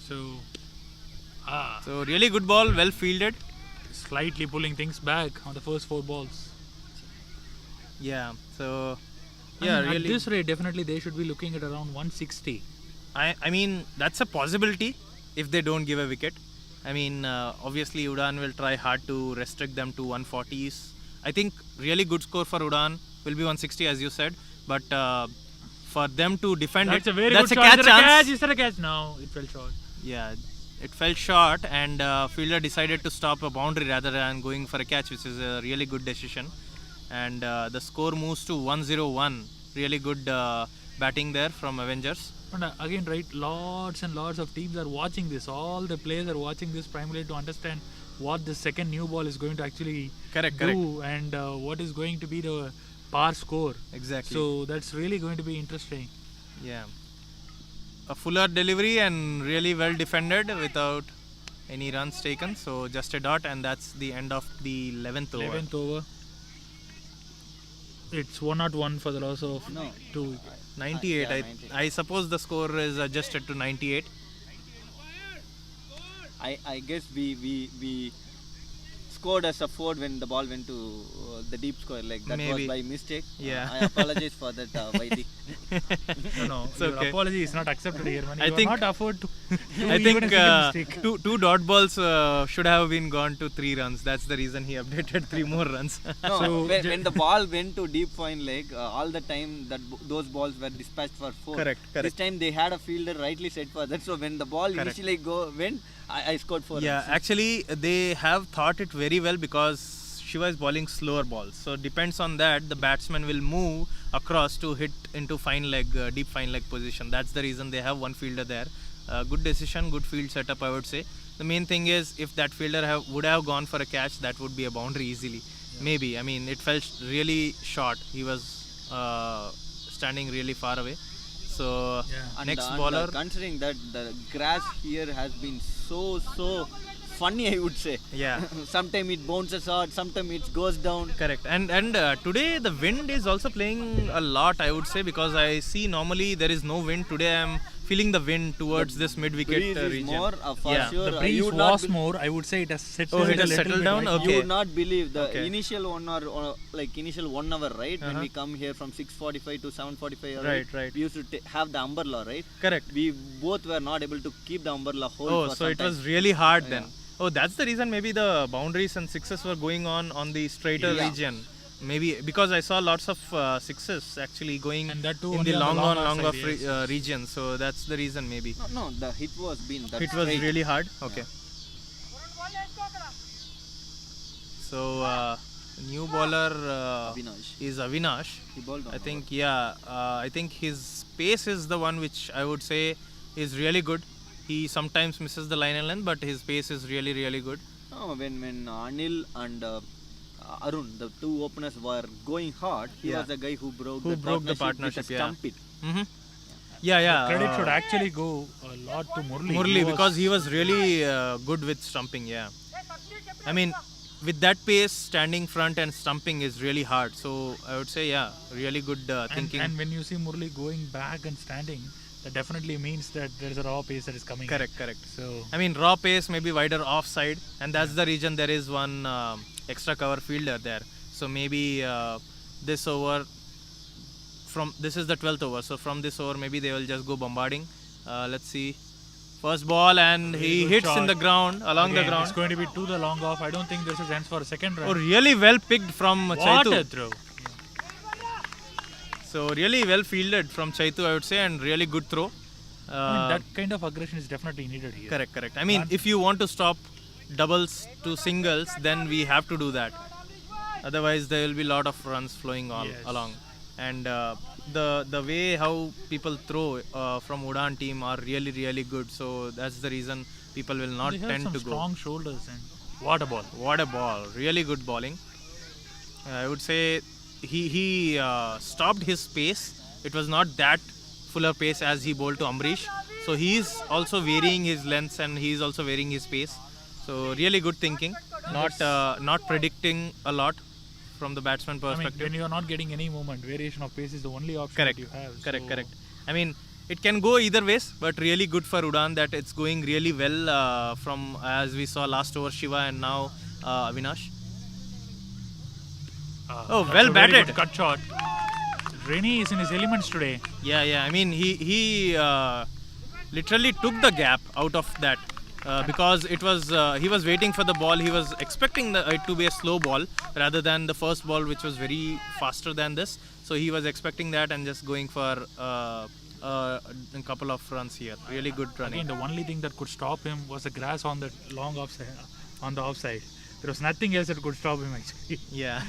So really good ball, well fielded. Slightly pulling things back on the first 4 balls. Yeah. So Yeah, really. at this rate, definitely they should be looking at around 160. I mean, that's a possibility if they don't give a wicket. I mean, obviously Udan will try hard to restrict them to 140s. I think really good score for Udan will be 160 as you said, but for them to defend That's it, a very that's good a shot. catch Is that a chance. catch? Is that a catch? No, it fell short. Yeah, it fell short and fielder decided to stop a boundary rather than going for a catch, which is a really good decision. And the score moves to 101. Really good batting there from Avengers. And again, right, lots and lots of teams are watching this. All the players are watching this primarily to understand what the second new ball is going to actually do and what is going to be the par score. Exactly. So that's really going to be interesting. Yeah. A fuller delivery and really well defended without any runs taken. So just a dot, and that's the end of the 11th over. 11th over. It's 101 for the loss of 2. 98. Yeah, I 98. I suppose the score is adjusted to 98. I guess we scored as a Ford when the ball went to the deep square. Like that was Maybe. by mistake. Yeah. I apologize for that, Vaidi. No, It's your okay. apology is not accepted here, man. I You think- are not afford to do I even think a single mistake. two dot balls should have been gone to 3 runs. That's the reason he updated 3 more runs. No, So, when the ball went to deep fine leg, all the time that those balls were dispatched for 4. Correct. This time they had a fielder rightly set for that. So when the ball initially went, I scored 4 Yeah, runs. actually they have thought it very well because Shiva is bowling slower balls. So depends on that, the batsman will move across to hit into fine leg, deep fine leg position. That's the reason they have one fielder there. Good decision, good field setup, I would say. The main thing is if that fielder would have gone for a catch, that would be a boundary easily. Yeah. Maybe. I mean, it felt really short. He was standing really far away. So next bowler. Considering that the grass here has been so funny, I would say. Yeah. Sometimes it bounces out, sometimes it goes down. Correct. And today the wind is also playing a lot, I would say, because I see normally there is no wind. Today I am feeling the wind towards this mid-wicket Breeze is region. more, for Yeah. sure. The breeze you would not was more. I would say it has settled. Oh, it has a little settled bit down? right now. Okay. You would not believe the Okay. initial initial 1 hour, right? When we come here from 6:45 to 7:45, Right. we used to have the umbrella, right? Correct. We both were not able to keep the umbrella hold. Oh, for so some it time. was really hard then. Oh, that's the reason maybe the boundaries and sixes were going on the straighter Yeah. region. Maybe because I saw lots of sixes actually going And that too in only the on the long long off side, yes. region. So that's the reason maybe. No, the hit was been that It was straight. really hard. Okay. So new bowler Avinash. is Avinash. He bowled on I think I think his pace is the one which I would say is really good. He sometimes misses the line and length, but his pace is really good. No, when Anil and Arun, the two openers, were going hard, he Yeah. was the guy who broke Who the broke the partnership with a partnership, yeah. stump it. Yeah. Credit should actually go a lot to Murli. Murli, because he was really good with stumping. Yeah. I mean, with that pace, standing front and stumping is really hard. So I would say, yeah, really good thinking. And when you see Murli going back and standing, that definitely means that there is a raw pace that is coming. Correct. So I mean, raw pace, maybe wider offside, and that's the region there is one extra cover fielder there. So maybe this over, this is the 12th over. So from this over, maybe they will just go bombarding. Let's see. First ball, and he good hits in shot. the ground, along again, the ground. it's going to be to the long off. I don't think there's a chance for a second run. Oh, really well picked from What Chaitu. a throw! So really well fielded from Chaitu, I would say, and really good throw. I mean, that kind of aggression is definitely needed here. Correct. I mean, if you want to stop doubles to singles, then we have to do that. Otherwise, there will be a lot of runs flowing along. And the way how people throw from Udan team are really good. So that's the reason people will not They have tend some to go. strong shoulders and what a ball. What a ball! Really good bowling. I would say he stopped his pace. It was not that fuller pace as he bowled to Amrish. So he is also varying his lengths and he is also varying his pace. So really good thinking. Not predicting a lot from the batsman I mean, perspective. when you are not getting any movement, variation of pace is the only option Correct. that you have. Correct. I mean, it can go either ways, but really good for Udan that it's going really well from as we saw last over Shiva and now Avinash. Oh, That's well a very batted. good cut shot. Rainey is in his elements today. Yeah. I mean, he literally took the gap out of that because it was he was waiting for the ball. He was expecting it to be a slow ball rather than the first ball, which was very faster than this. So he was expecting that and just going for a couple of runs here. Really good running. Again, the only thing that could stop him was the grass on the long offside. On the offside, there was nothing else that could stop him actually. Yeah.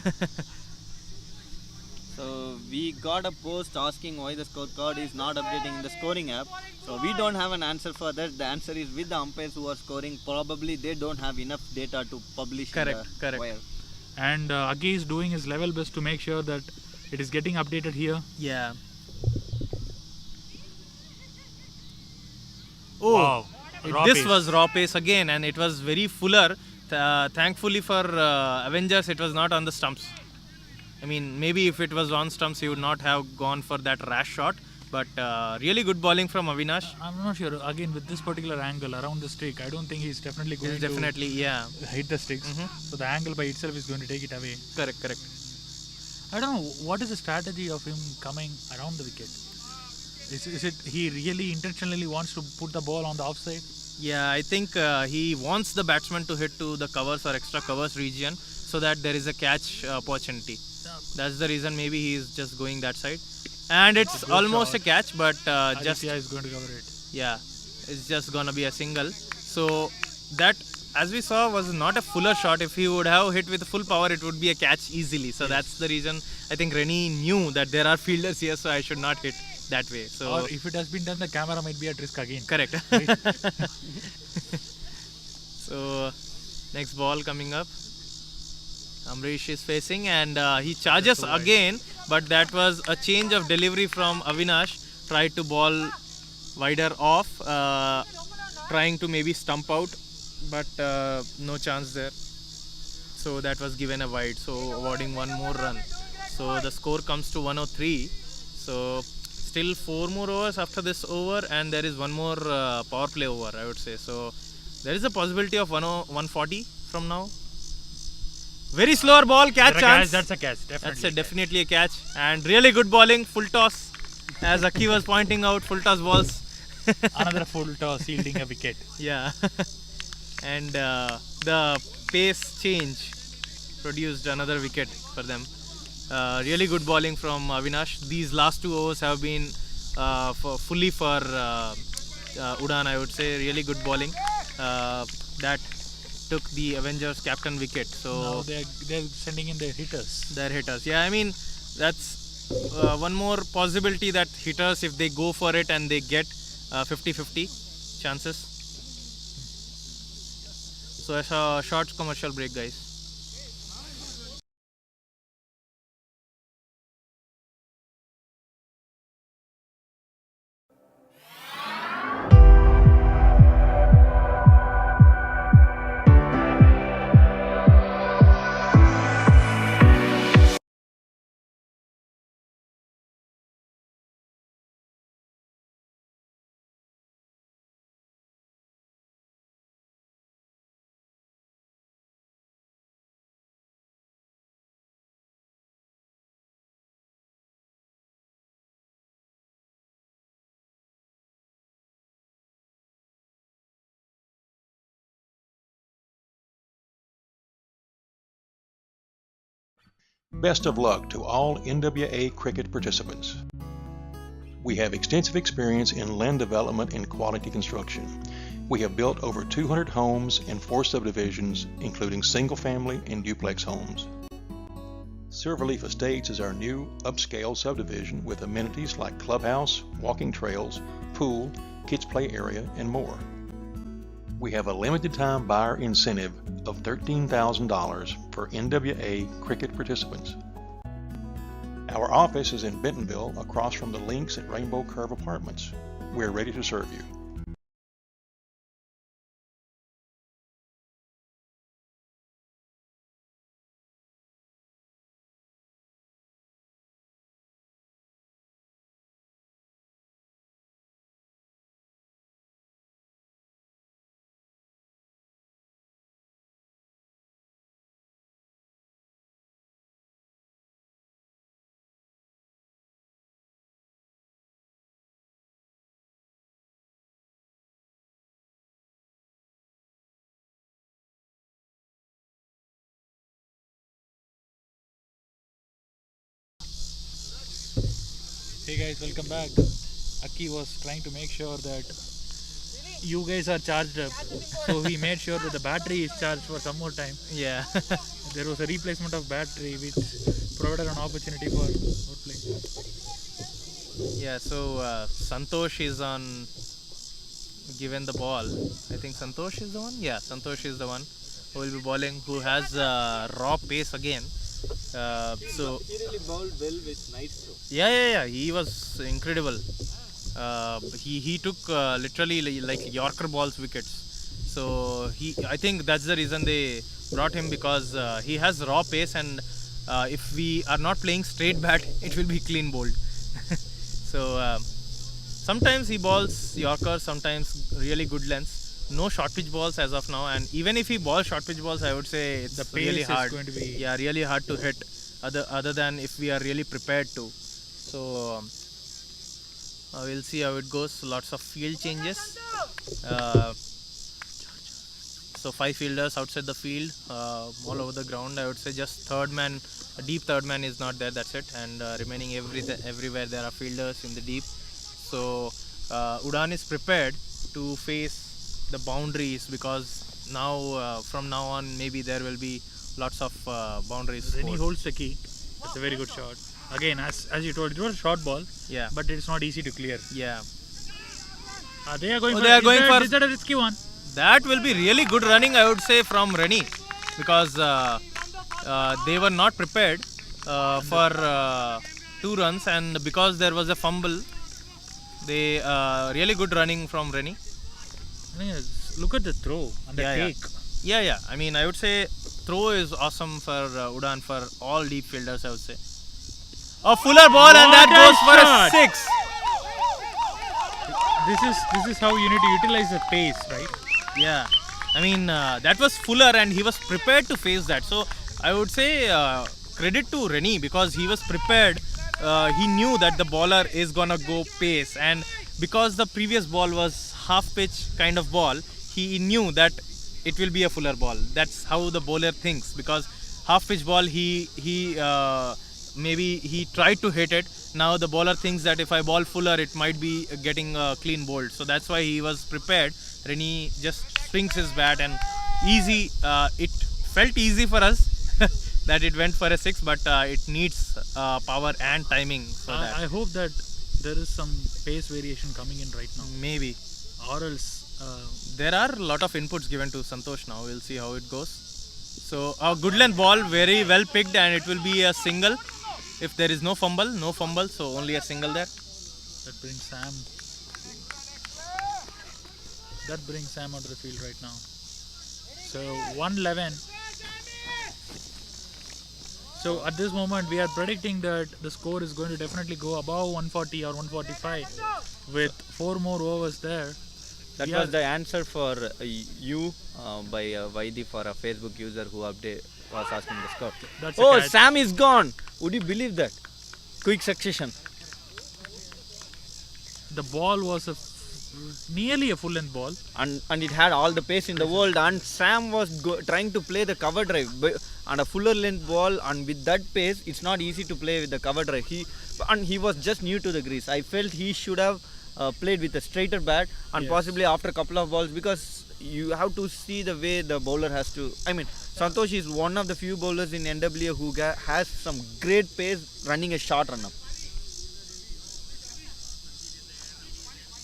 So we got a post asking why the scorecard is not updating in the scoring app. So we don't have an answer for that. The answer is with the umpires who are scoring. Probably they don't have enough data to publish in the wire. And Agi is doing his level best to make sure that it is getting updated here. Yeah. Oh, Wow. Raw this pace. was raw pace again, and it was very fuller. Thankfully for Avengers, it was not on the stumps. I mean, maybe if it was on stumps, he would not have gone for that rash shot. But really good bowling from Avinash. I'm not sure. Again, with this particular angle around the stick, I don't think he's definitely going He's definitely, yeah. to hit the sticks. So the angle by itself is going to take it away. Correct. I don't know what is the strategy of him coming around the wicket. Is it he really intentionally wants to put the ball on the offside? Yeah, I think he wants the batsman to hit to the covers or extra covers region so that there is a catch opportunity. That's the reason maybe he is just going that side. And it's almost a catch, but just Aditya is going to cover it. yeah, it's just gonna be a single. So that, as we saw, was not a fuller shot. If he would have hit with full power, it would be a catch easily. So that's the reason I think Rennie knew that there are fielders here, so I should not hit that way. So Or if it has been done, the camera might be at risk again. correct. Right? So next ball coming up. Amrish is facing and he charges again, but that was a change of delivery from Avinash. Tried to ball wider off, trying to maybe stump out, but no chance there. So that was given a wide, so awarding one more run. So the score comes to 103. So still 4 more overs after this over, and there is one more power play over, I would say. So there is a possibility of 140 from now. Very slower ball, catch chance. That's a catch. Definitely. That's definitely a catch. And really good bowling, full toss. As Aki was pointing out, full toss balls. Another full toss yielding a wicket. Yeah. And the pace change produced another wicket for them. Really good bowling from Avinash. These last 2 overs have been fully for Udan, I would say. Really good bowling. That took the Avengers captain wicket. So Now they're sending in their hitters. their hitters. Yeah, I mean, that's one more possibility that hitters, if they go for it and they get 50-50 chances. So it's a short commercial break, guys. Best of luck to all NWA cricket participants. We have extensive experience in land development and quality construction. We have built over 200 homes and 4 subdivisions, including single-family and duplex homes. Silverleaf Estates is our new upscale subdivision with amenities like clubhouse, walking trails, pool, kids play area, and more. We have a limited time buyer incentive of $13,000 for NWA cricket participants. Our office is in Bentonville, across from the Links at Rainbow Curve Apartments. We're ready to serve you. Hey guys, welcome back. Aki was trying to make sure that you guys are charged up, so he made sure that the battery is charged for some more time. Yeah. There was a replacement of battery which provided an opportunity for outplay. Yeah, so Santosh is on, given the ball. I think Santosh is the one? Yeah, Santosh is the one who will be bowling, who has raw pace again. So He really bowled well with nice throw. yeah, he was incredible. He took literally like Yorker balls wickets. So I think that's the reason they brought him, because he has raw pace, and if we are not playing straight bat, it will be clean bowled. So sometimes he bowls Yorker, sometimes really good lengths. No short pitch balls as of now, and even if he balls short pitch balls, I would say it's The pace really is hard. going to be- Yeah, really hard to hit. Other than if we are really prepared to. So we'll see how it goes. Lots of field changes. So 5 fielders outside the field, all over the ground. I would say just third man, a deep third man is not there. That's it. And remaining everywhere there are fielders in the deep. So Udan is prepared to face the boundaries, because now from now on maybe there will be lots of boundaries. Then he scored. holds the key. That's a very good shot. Again, as you told, it was a short ball, Yeah. but it's not easy to clear. Yeah. They are going Oh, for, they are going for- is that a risky one? That will be really good running, I would say, from Rennie, because they were not prepared for 2 runs, and because there was a fumble, they really good running from Rennie. I mean, look at the throw and the take. Yeah. I mean, I would say throw is awesome for Udan, for all deep fielders, I would say. A fuller ball, and that What a goes for shot! a 6. This is how you need to utilize the pace, right? Yeah, I mean that was fuller, and he was prepared to face that. So I would say credit to Rennie, because he was prepared. He knew that the bowler is gonna go pace, and because the previous ball was half pitch kind of ball, he knew that it will be a fuller ball. That's how the bowler thinks, because half pitch ball he maybe he tried to hit it. Now the bowler thinks that if I ball fuller, it might be getting clean bowled. So that's why he was prepared. Rennie just swings his bat, and easy. It felt easy for us that it went for a 6, but it needs power and timing for that. I hope that there is some pace variation coming in right now, Maybe. or else There are a lot of inputs given to Santosh now. We'll see how it goes. So a good length ball, very well picked, and it will be a single. If there is no fumble, so only a single there. that brings Sam. That brings Sam onto the field right now. So 111. So at this moment, we are predicting that the score is going to definitely go above 140 or 145 with 4 more overs there. That We was are- the answer for you by Vaidi, for a Facebook user who was asking the score. That's a Oh, catch. Sam is gone. Would you believe that? Quick succession. The ball was nearly a full length ball. And it had all the pace in the world, and Sam was trying to play the cover drive and a fuller length ball, and with that pace it's not easy to play with the cover drive. He was just new to the grease. I felt he should have played with a straighter bat, and Yes. possibly after a couple of balls, because you have to see the way the bowler has to. I mean, Santosh is one of the few bowlers in NWA who has some great pace running a short run up.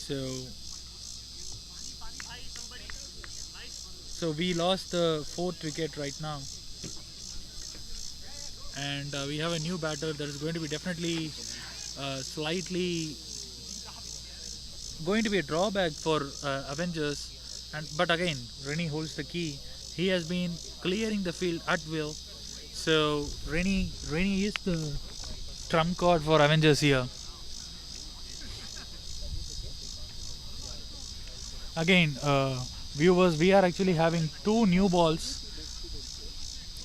So So we lost the 4th wicket right now. And we have a new batter that is going to be definitely slightly going to be a drawback for Avengers. But again, Rennie holds the key. He has been clearing the field at will. So Rennie is the trump card for Avengers here. Again, viewers, we are actually having 2 new balls.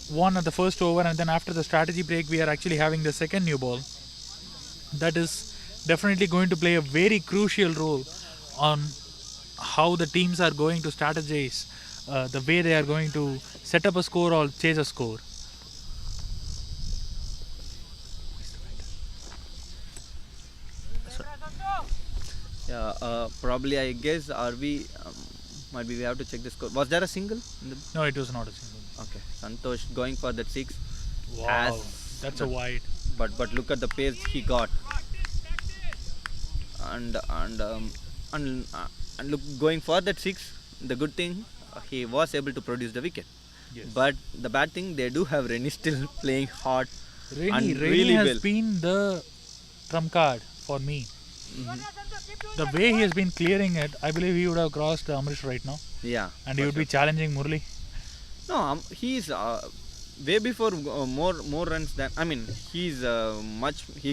One at the first over, and then after the strategy break, we are actually having the second new ball. That is definitely going to play a very crucial role on how the teams are going to strategize, the way they are going to set up a score or chase a score. Yeah, probably I guess might be we have to check the score. Was there a single? No, it was not a single. Okay, Santosh going for that 6. Wow, that's a wide. But look at the pace he got. And look, going for that 6. The good thing, he was able to produce the wicket. Yes. But the bad thing, they do have Rennie still playing hard. Rennie really has well. been the trump card for me. The way he has been clearing it, I believe he would have crossed Amrish right now. Yeah. And he would be challenging Murli. No, he's way before more runs than. I mean, he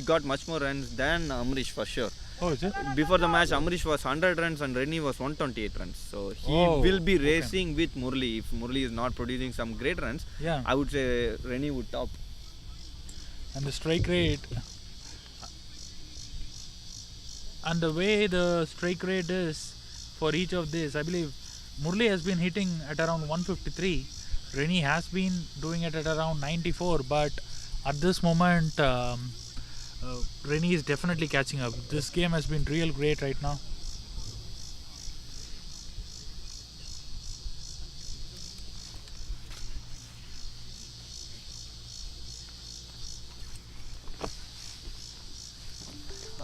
got much more runs than Amrish for sure. Oh, is it? Before the match, Amrish was 100 runs and Rennie was 128 runs. So he will be racing with Murli. If Murli is not producing some great runs, Yeah. I would say Rennie would top. And the strike rate. And the way the strike rate is for each of this, I believe Murli has been hitting at around 153. Rennie has been doing it at around 94. But at this moment, Rennie is definitely catching up. This game has been real great right now.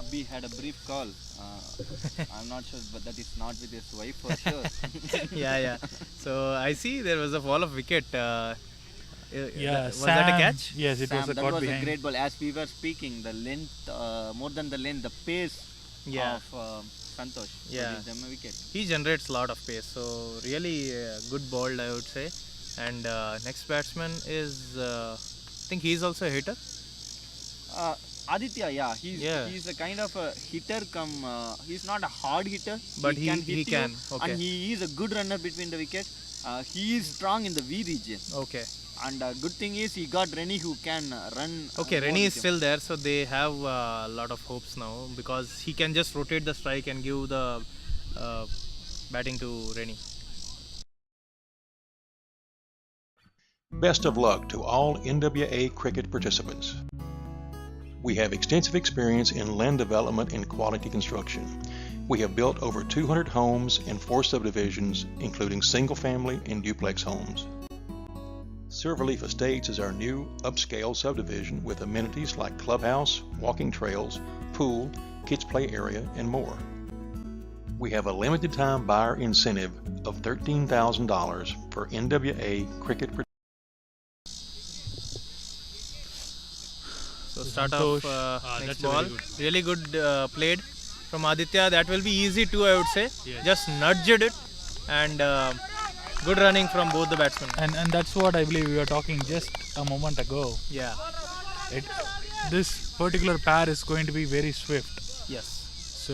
Abhi had a brief call. I'm not sure, but that is not with his wife for sure. Yeah. So I see there was a fall of wicket. Yeah, was that a catch? Yes, it was a that caught was behind. a great ball. As we were speaking, the length, more than the length, the pace of Santosh Yeah. produced them a wicket. He generates a lot of pace, so really good ball, I would say. And next batsman is, I think he's also a hitter. Aditya, he's a kind of a hitter he's not a hard hitter, But he can he hit can, you, okay. and he is a good runner between the wicket. He is strong in the V region, Okay. and good thing is he got Rennie who can run. Okay, more Rennie with is him. still there, so they have a lot of hopes now because he can just rotate the strike and give the batting to Rennie. Best of luck to all NWA cricket participants. We have extensive experience in land development and quality construction. We have built over 200 homes in 4 subdivisions, including single-family and duplex homes. Silverleaf Estates is our new upscale subdivision with amenities like clubhouse, walking trails, pool, kids play area, and more. We have a limited time buyer incentive of $13,000 for NWA cricket participants. So start off next that's ball. Really good played from Aditya. That will be easy too, I would say. Yes. Just nudged it and good running from both the batsmen. And that's what I believe we were talking just a moment ago. Yeah. This particular pair is going to be very swift. Yes. So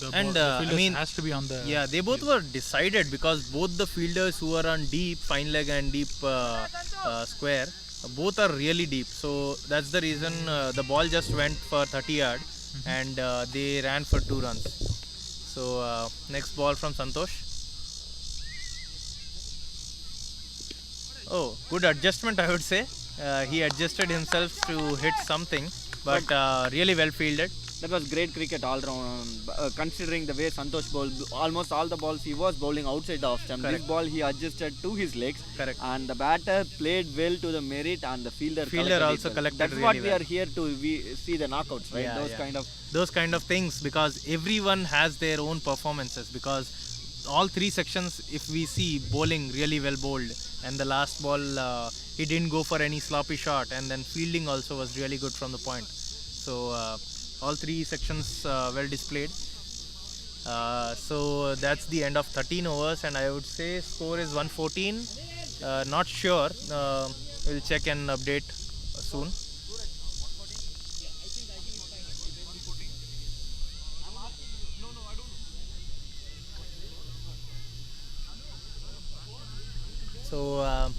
the And, fielders has to be on the. Yeah, they both were decided because both the fielders who are on deep, fine leg and deep square, both are really deep. So that's the reason the ball just went for 30 yard and they ran for 2 runs. So next ball from Santosh. Oh, good adjustment, I would say. He adjusted himself to hit something, but really well fielded. That was great cricket all round, considering the way Santosh bowled. Almost all the balls he was bowling outside the off stump. Correct. This ball he adjusted to his legs. Correct. And the batter played well to the merit, and the fielder also it well. collected That's really what we well. are here to see the knockouts, right? Those kind of things, because everyone has their own performances, because all three sections, if we see, bowling really well bowled, and the last ball he didn't go for any sloppy shot, and then fielding also was really good from the point. So all three sections well displayed. So that's the end of 13 overs, and I would say score is 114. Not sure. We'll check and update soon. So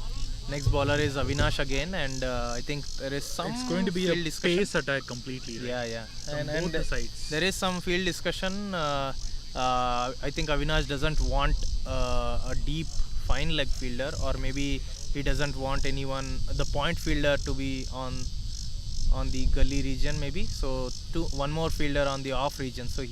next bowler is Avinash again, and I think there is some It's going to be field a discussion. pace attack completely. Right? Yeah. From both the sides. There is some field discussion. I think Avinash doesn't want a deep fine leg fielder, or maybe he doesn't want anyone, the point fielder, to be on the gully region maybe. So one more fielder on the off region. So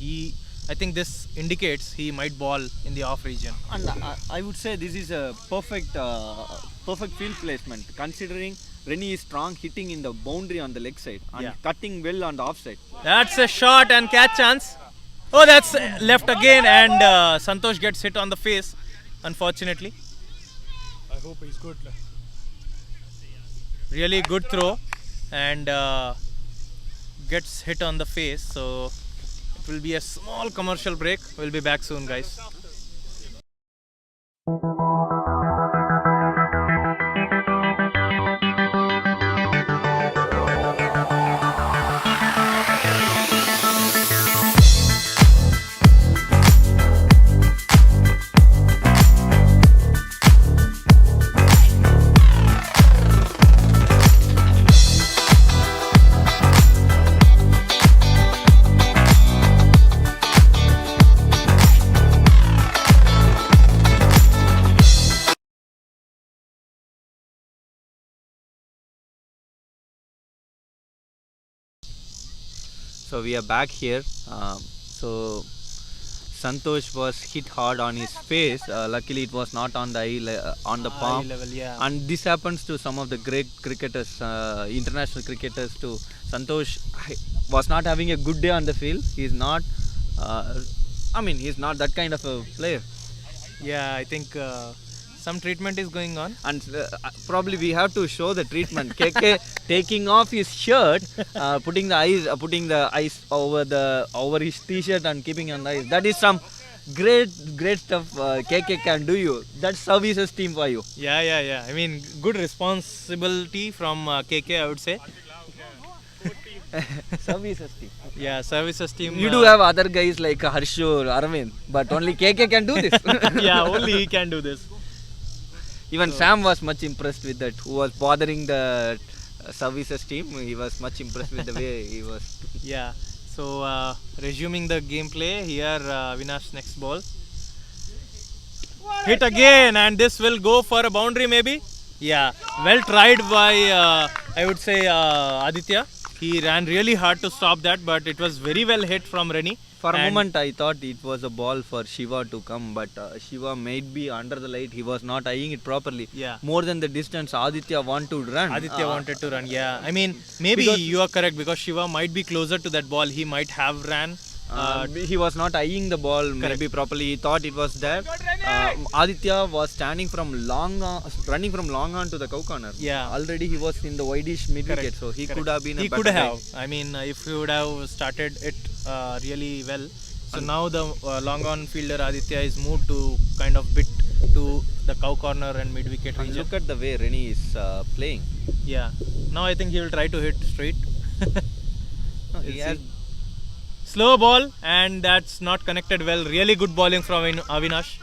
I think this indicates he might ball in the off region. And I would say this is a perfect field placement, considering Rennie is strong, hitting in the boundary on the leg side and cutting well on the off side. That's a shot and catch chance. Oh, that's left again, and Santosh gets hit on the face, unfortunately. I hope he's good. Really good throw, and gets hit on the face. So it will be a small commercial break. We'll be back soon, guys. So we are back here. So Santosh was hit hard on his face. Luckily, it was not on the eye, on the palm. Eye level, yeah. And this happens to some of the great cricketers, international cricketers too. Santosh was not having a good day on the field. He's not. He's not that kind of a player. Yeah, I think some treatment is going on. And probably we have to show the treatment. KK taking off his shirt, putting the ice over his t-shirt and keeping on the ice. That is some great stuff KK can do you. That's services team for you. Yeah. I mean, good responsibility from KK, I would say. Services team. Yeah, services team. You do have other guys like Harshu or Arvind, but only KK can do this. Yeah, only he can do this. Even Sam was much impressed with that, who was bothering the services team. He was much impressed with the way he was. Yeah. So resuming the gameplay here, Avinash next ball. Hit again, and this will go for a boundary maybe. Yeah, well tried by I would say Aditya. He ran really hard to stop that, but it was very well hit from Rennie. For a moment I thought it was a ball for Shiva to come, but Shiva might be under the light. He was not eyeing it properly. Yeah. More than the distance Aditya wanted to run. Aditya wanted to run, yeah. I mean, maybe you are correct, because Shiva might be closer to that ball. He might have ran. He was not eyeing the ball maybe properly. He thought it was there. Aditya was standing running from long on to the cow corner. Yeah. Already he was in the wideish mid wicket, so he could have been. He could have. I mean, if he would have started it really well. So now the long on fielder Aditya is moved to kind of bit to the cow corner and mid wicket region. Look at the way Rennie is playing. Yeah. Now I think he will try to hit straight. He has. Slow ball, and that's not connected well. Really good bowling from Avinash.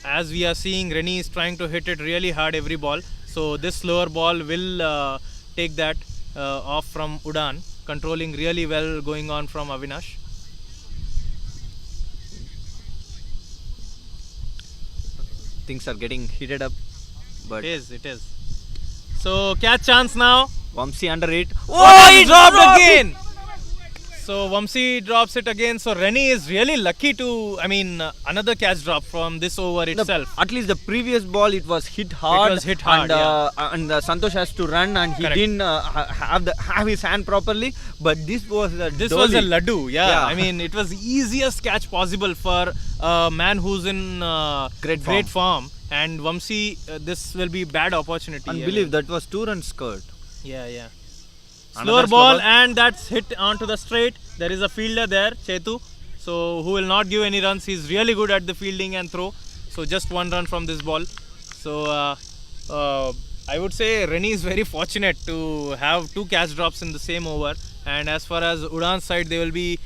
As we are seeing, Rennie is trying to hit it really hard every ball. So this slower ball will take that off from Udan. Controlling really well going on from Avinash. Things are getting heated up. But It is. So catch chance now. Vamsi under it. Oh, he dropped again. So Vamsi drops it again. So Rennie is really lucky to, another catch drop from this over itself. At least the previous ball, it was hit hard. It was hit hard, and Santosh has to run, and he Correct. didn't have his hand properly. But this was a This dolly. was a laddu, yeah. Yeah. It was the easiest catch possible for a man who's in Great form. And Vamsi, this will be bad opportunity. And believe that was 2 runs scored. Yeah. Another Slower slow ball, ball. and that's hit onto the straight. There is a fielder there, Chetu. So who will not give any runs. He's really good at the fielding and throw. So just 1 run from this ball. So I would say Rennie is very fortunate to have 2 catch drops in the same over. And as far as Udan's side, they will be,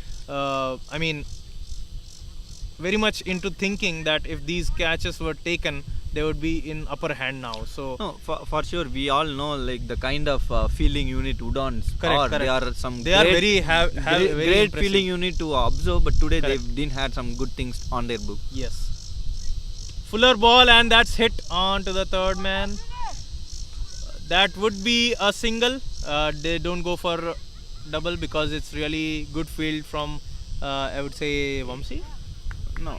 very much into thinking that if these catches were taken, they would be in upper hand now. So No, for sure, we all know like the kind of fielding unit Udaans Correct. They are some They are great, very have very great impressive. fielding unit to observe. But today Correct. they didn't have some good things on their book. Yes. Fuller ball, and that's hit on to the third man. That would be a single. They don't go for double because it's really good field from I would say Vamsi. No,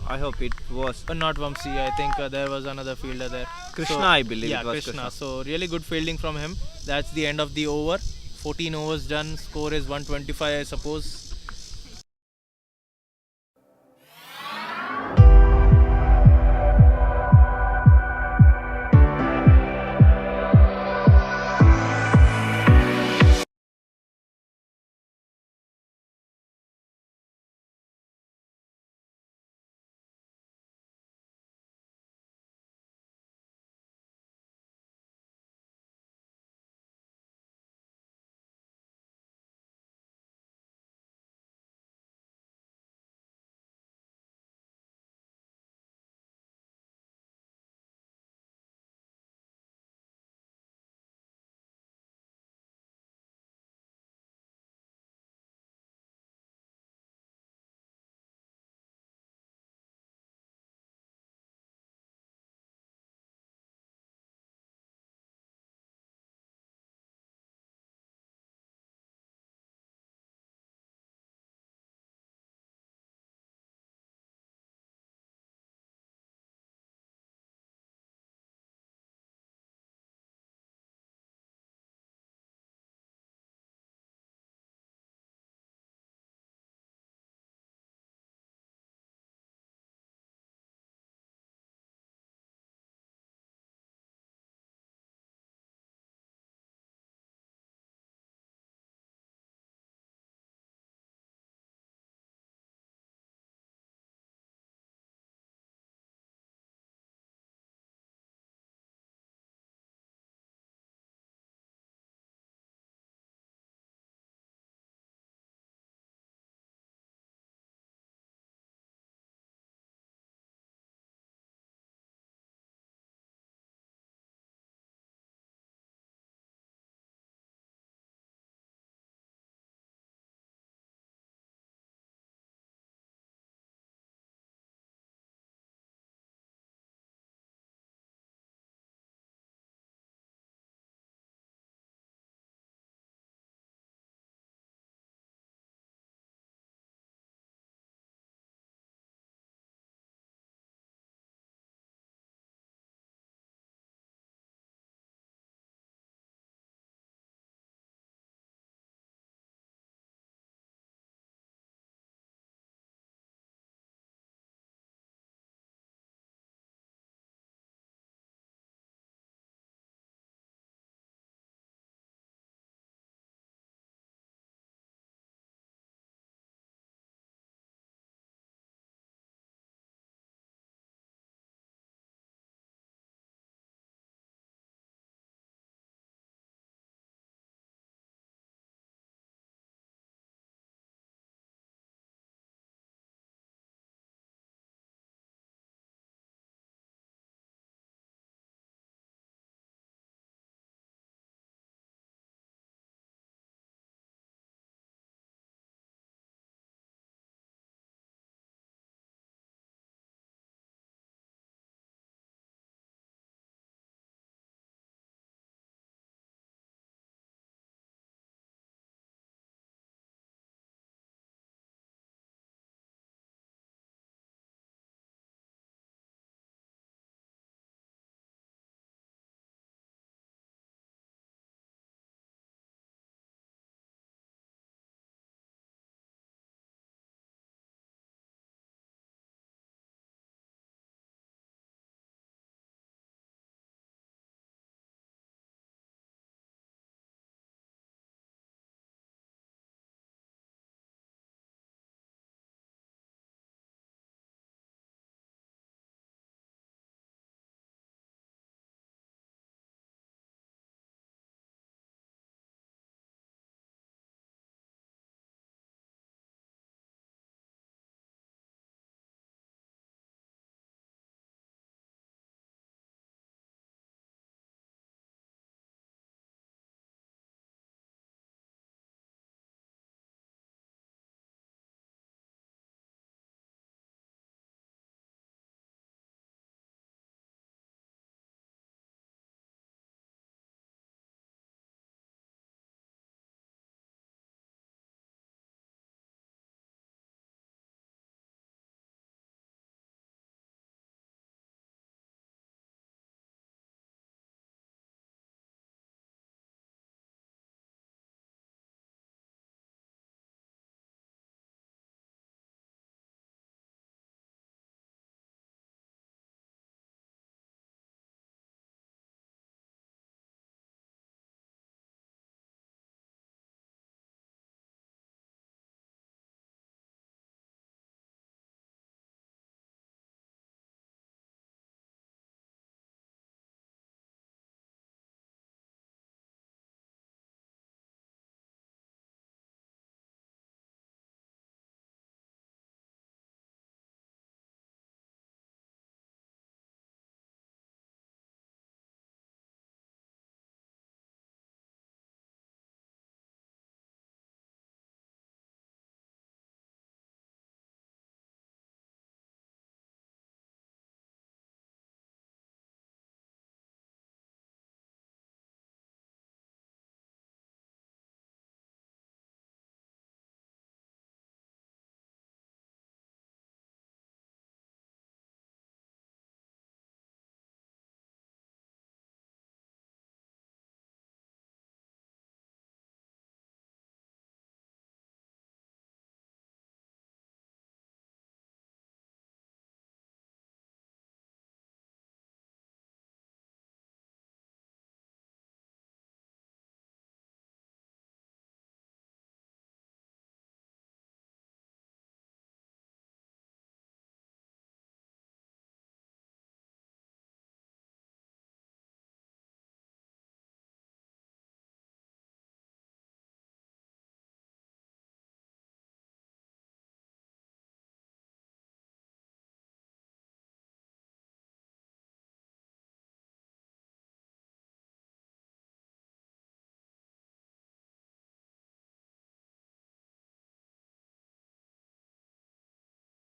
I hope it was Not Vamsi. I think there was another fielder there. Krishna, I believe Yeah, it was Krishna. Krishna. So really good fielding from him. That's the end of the over. 14 overs done. Score is 125, I suppose.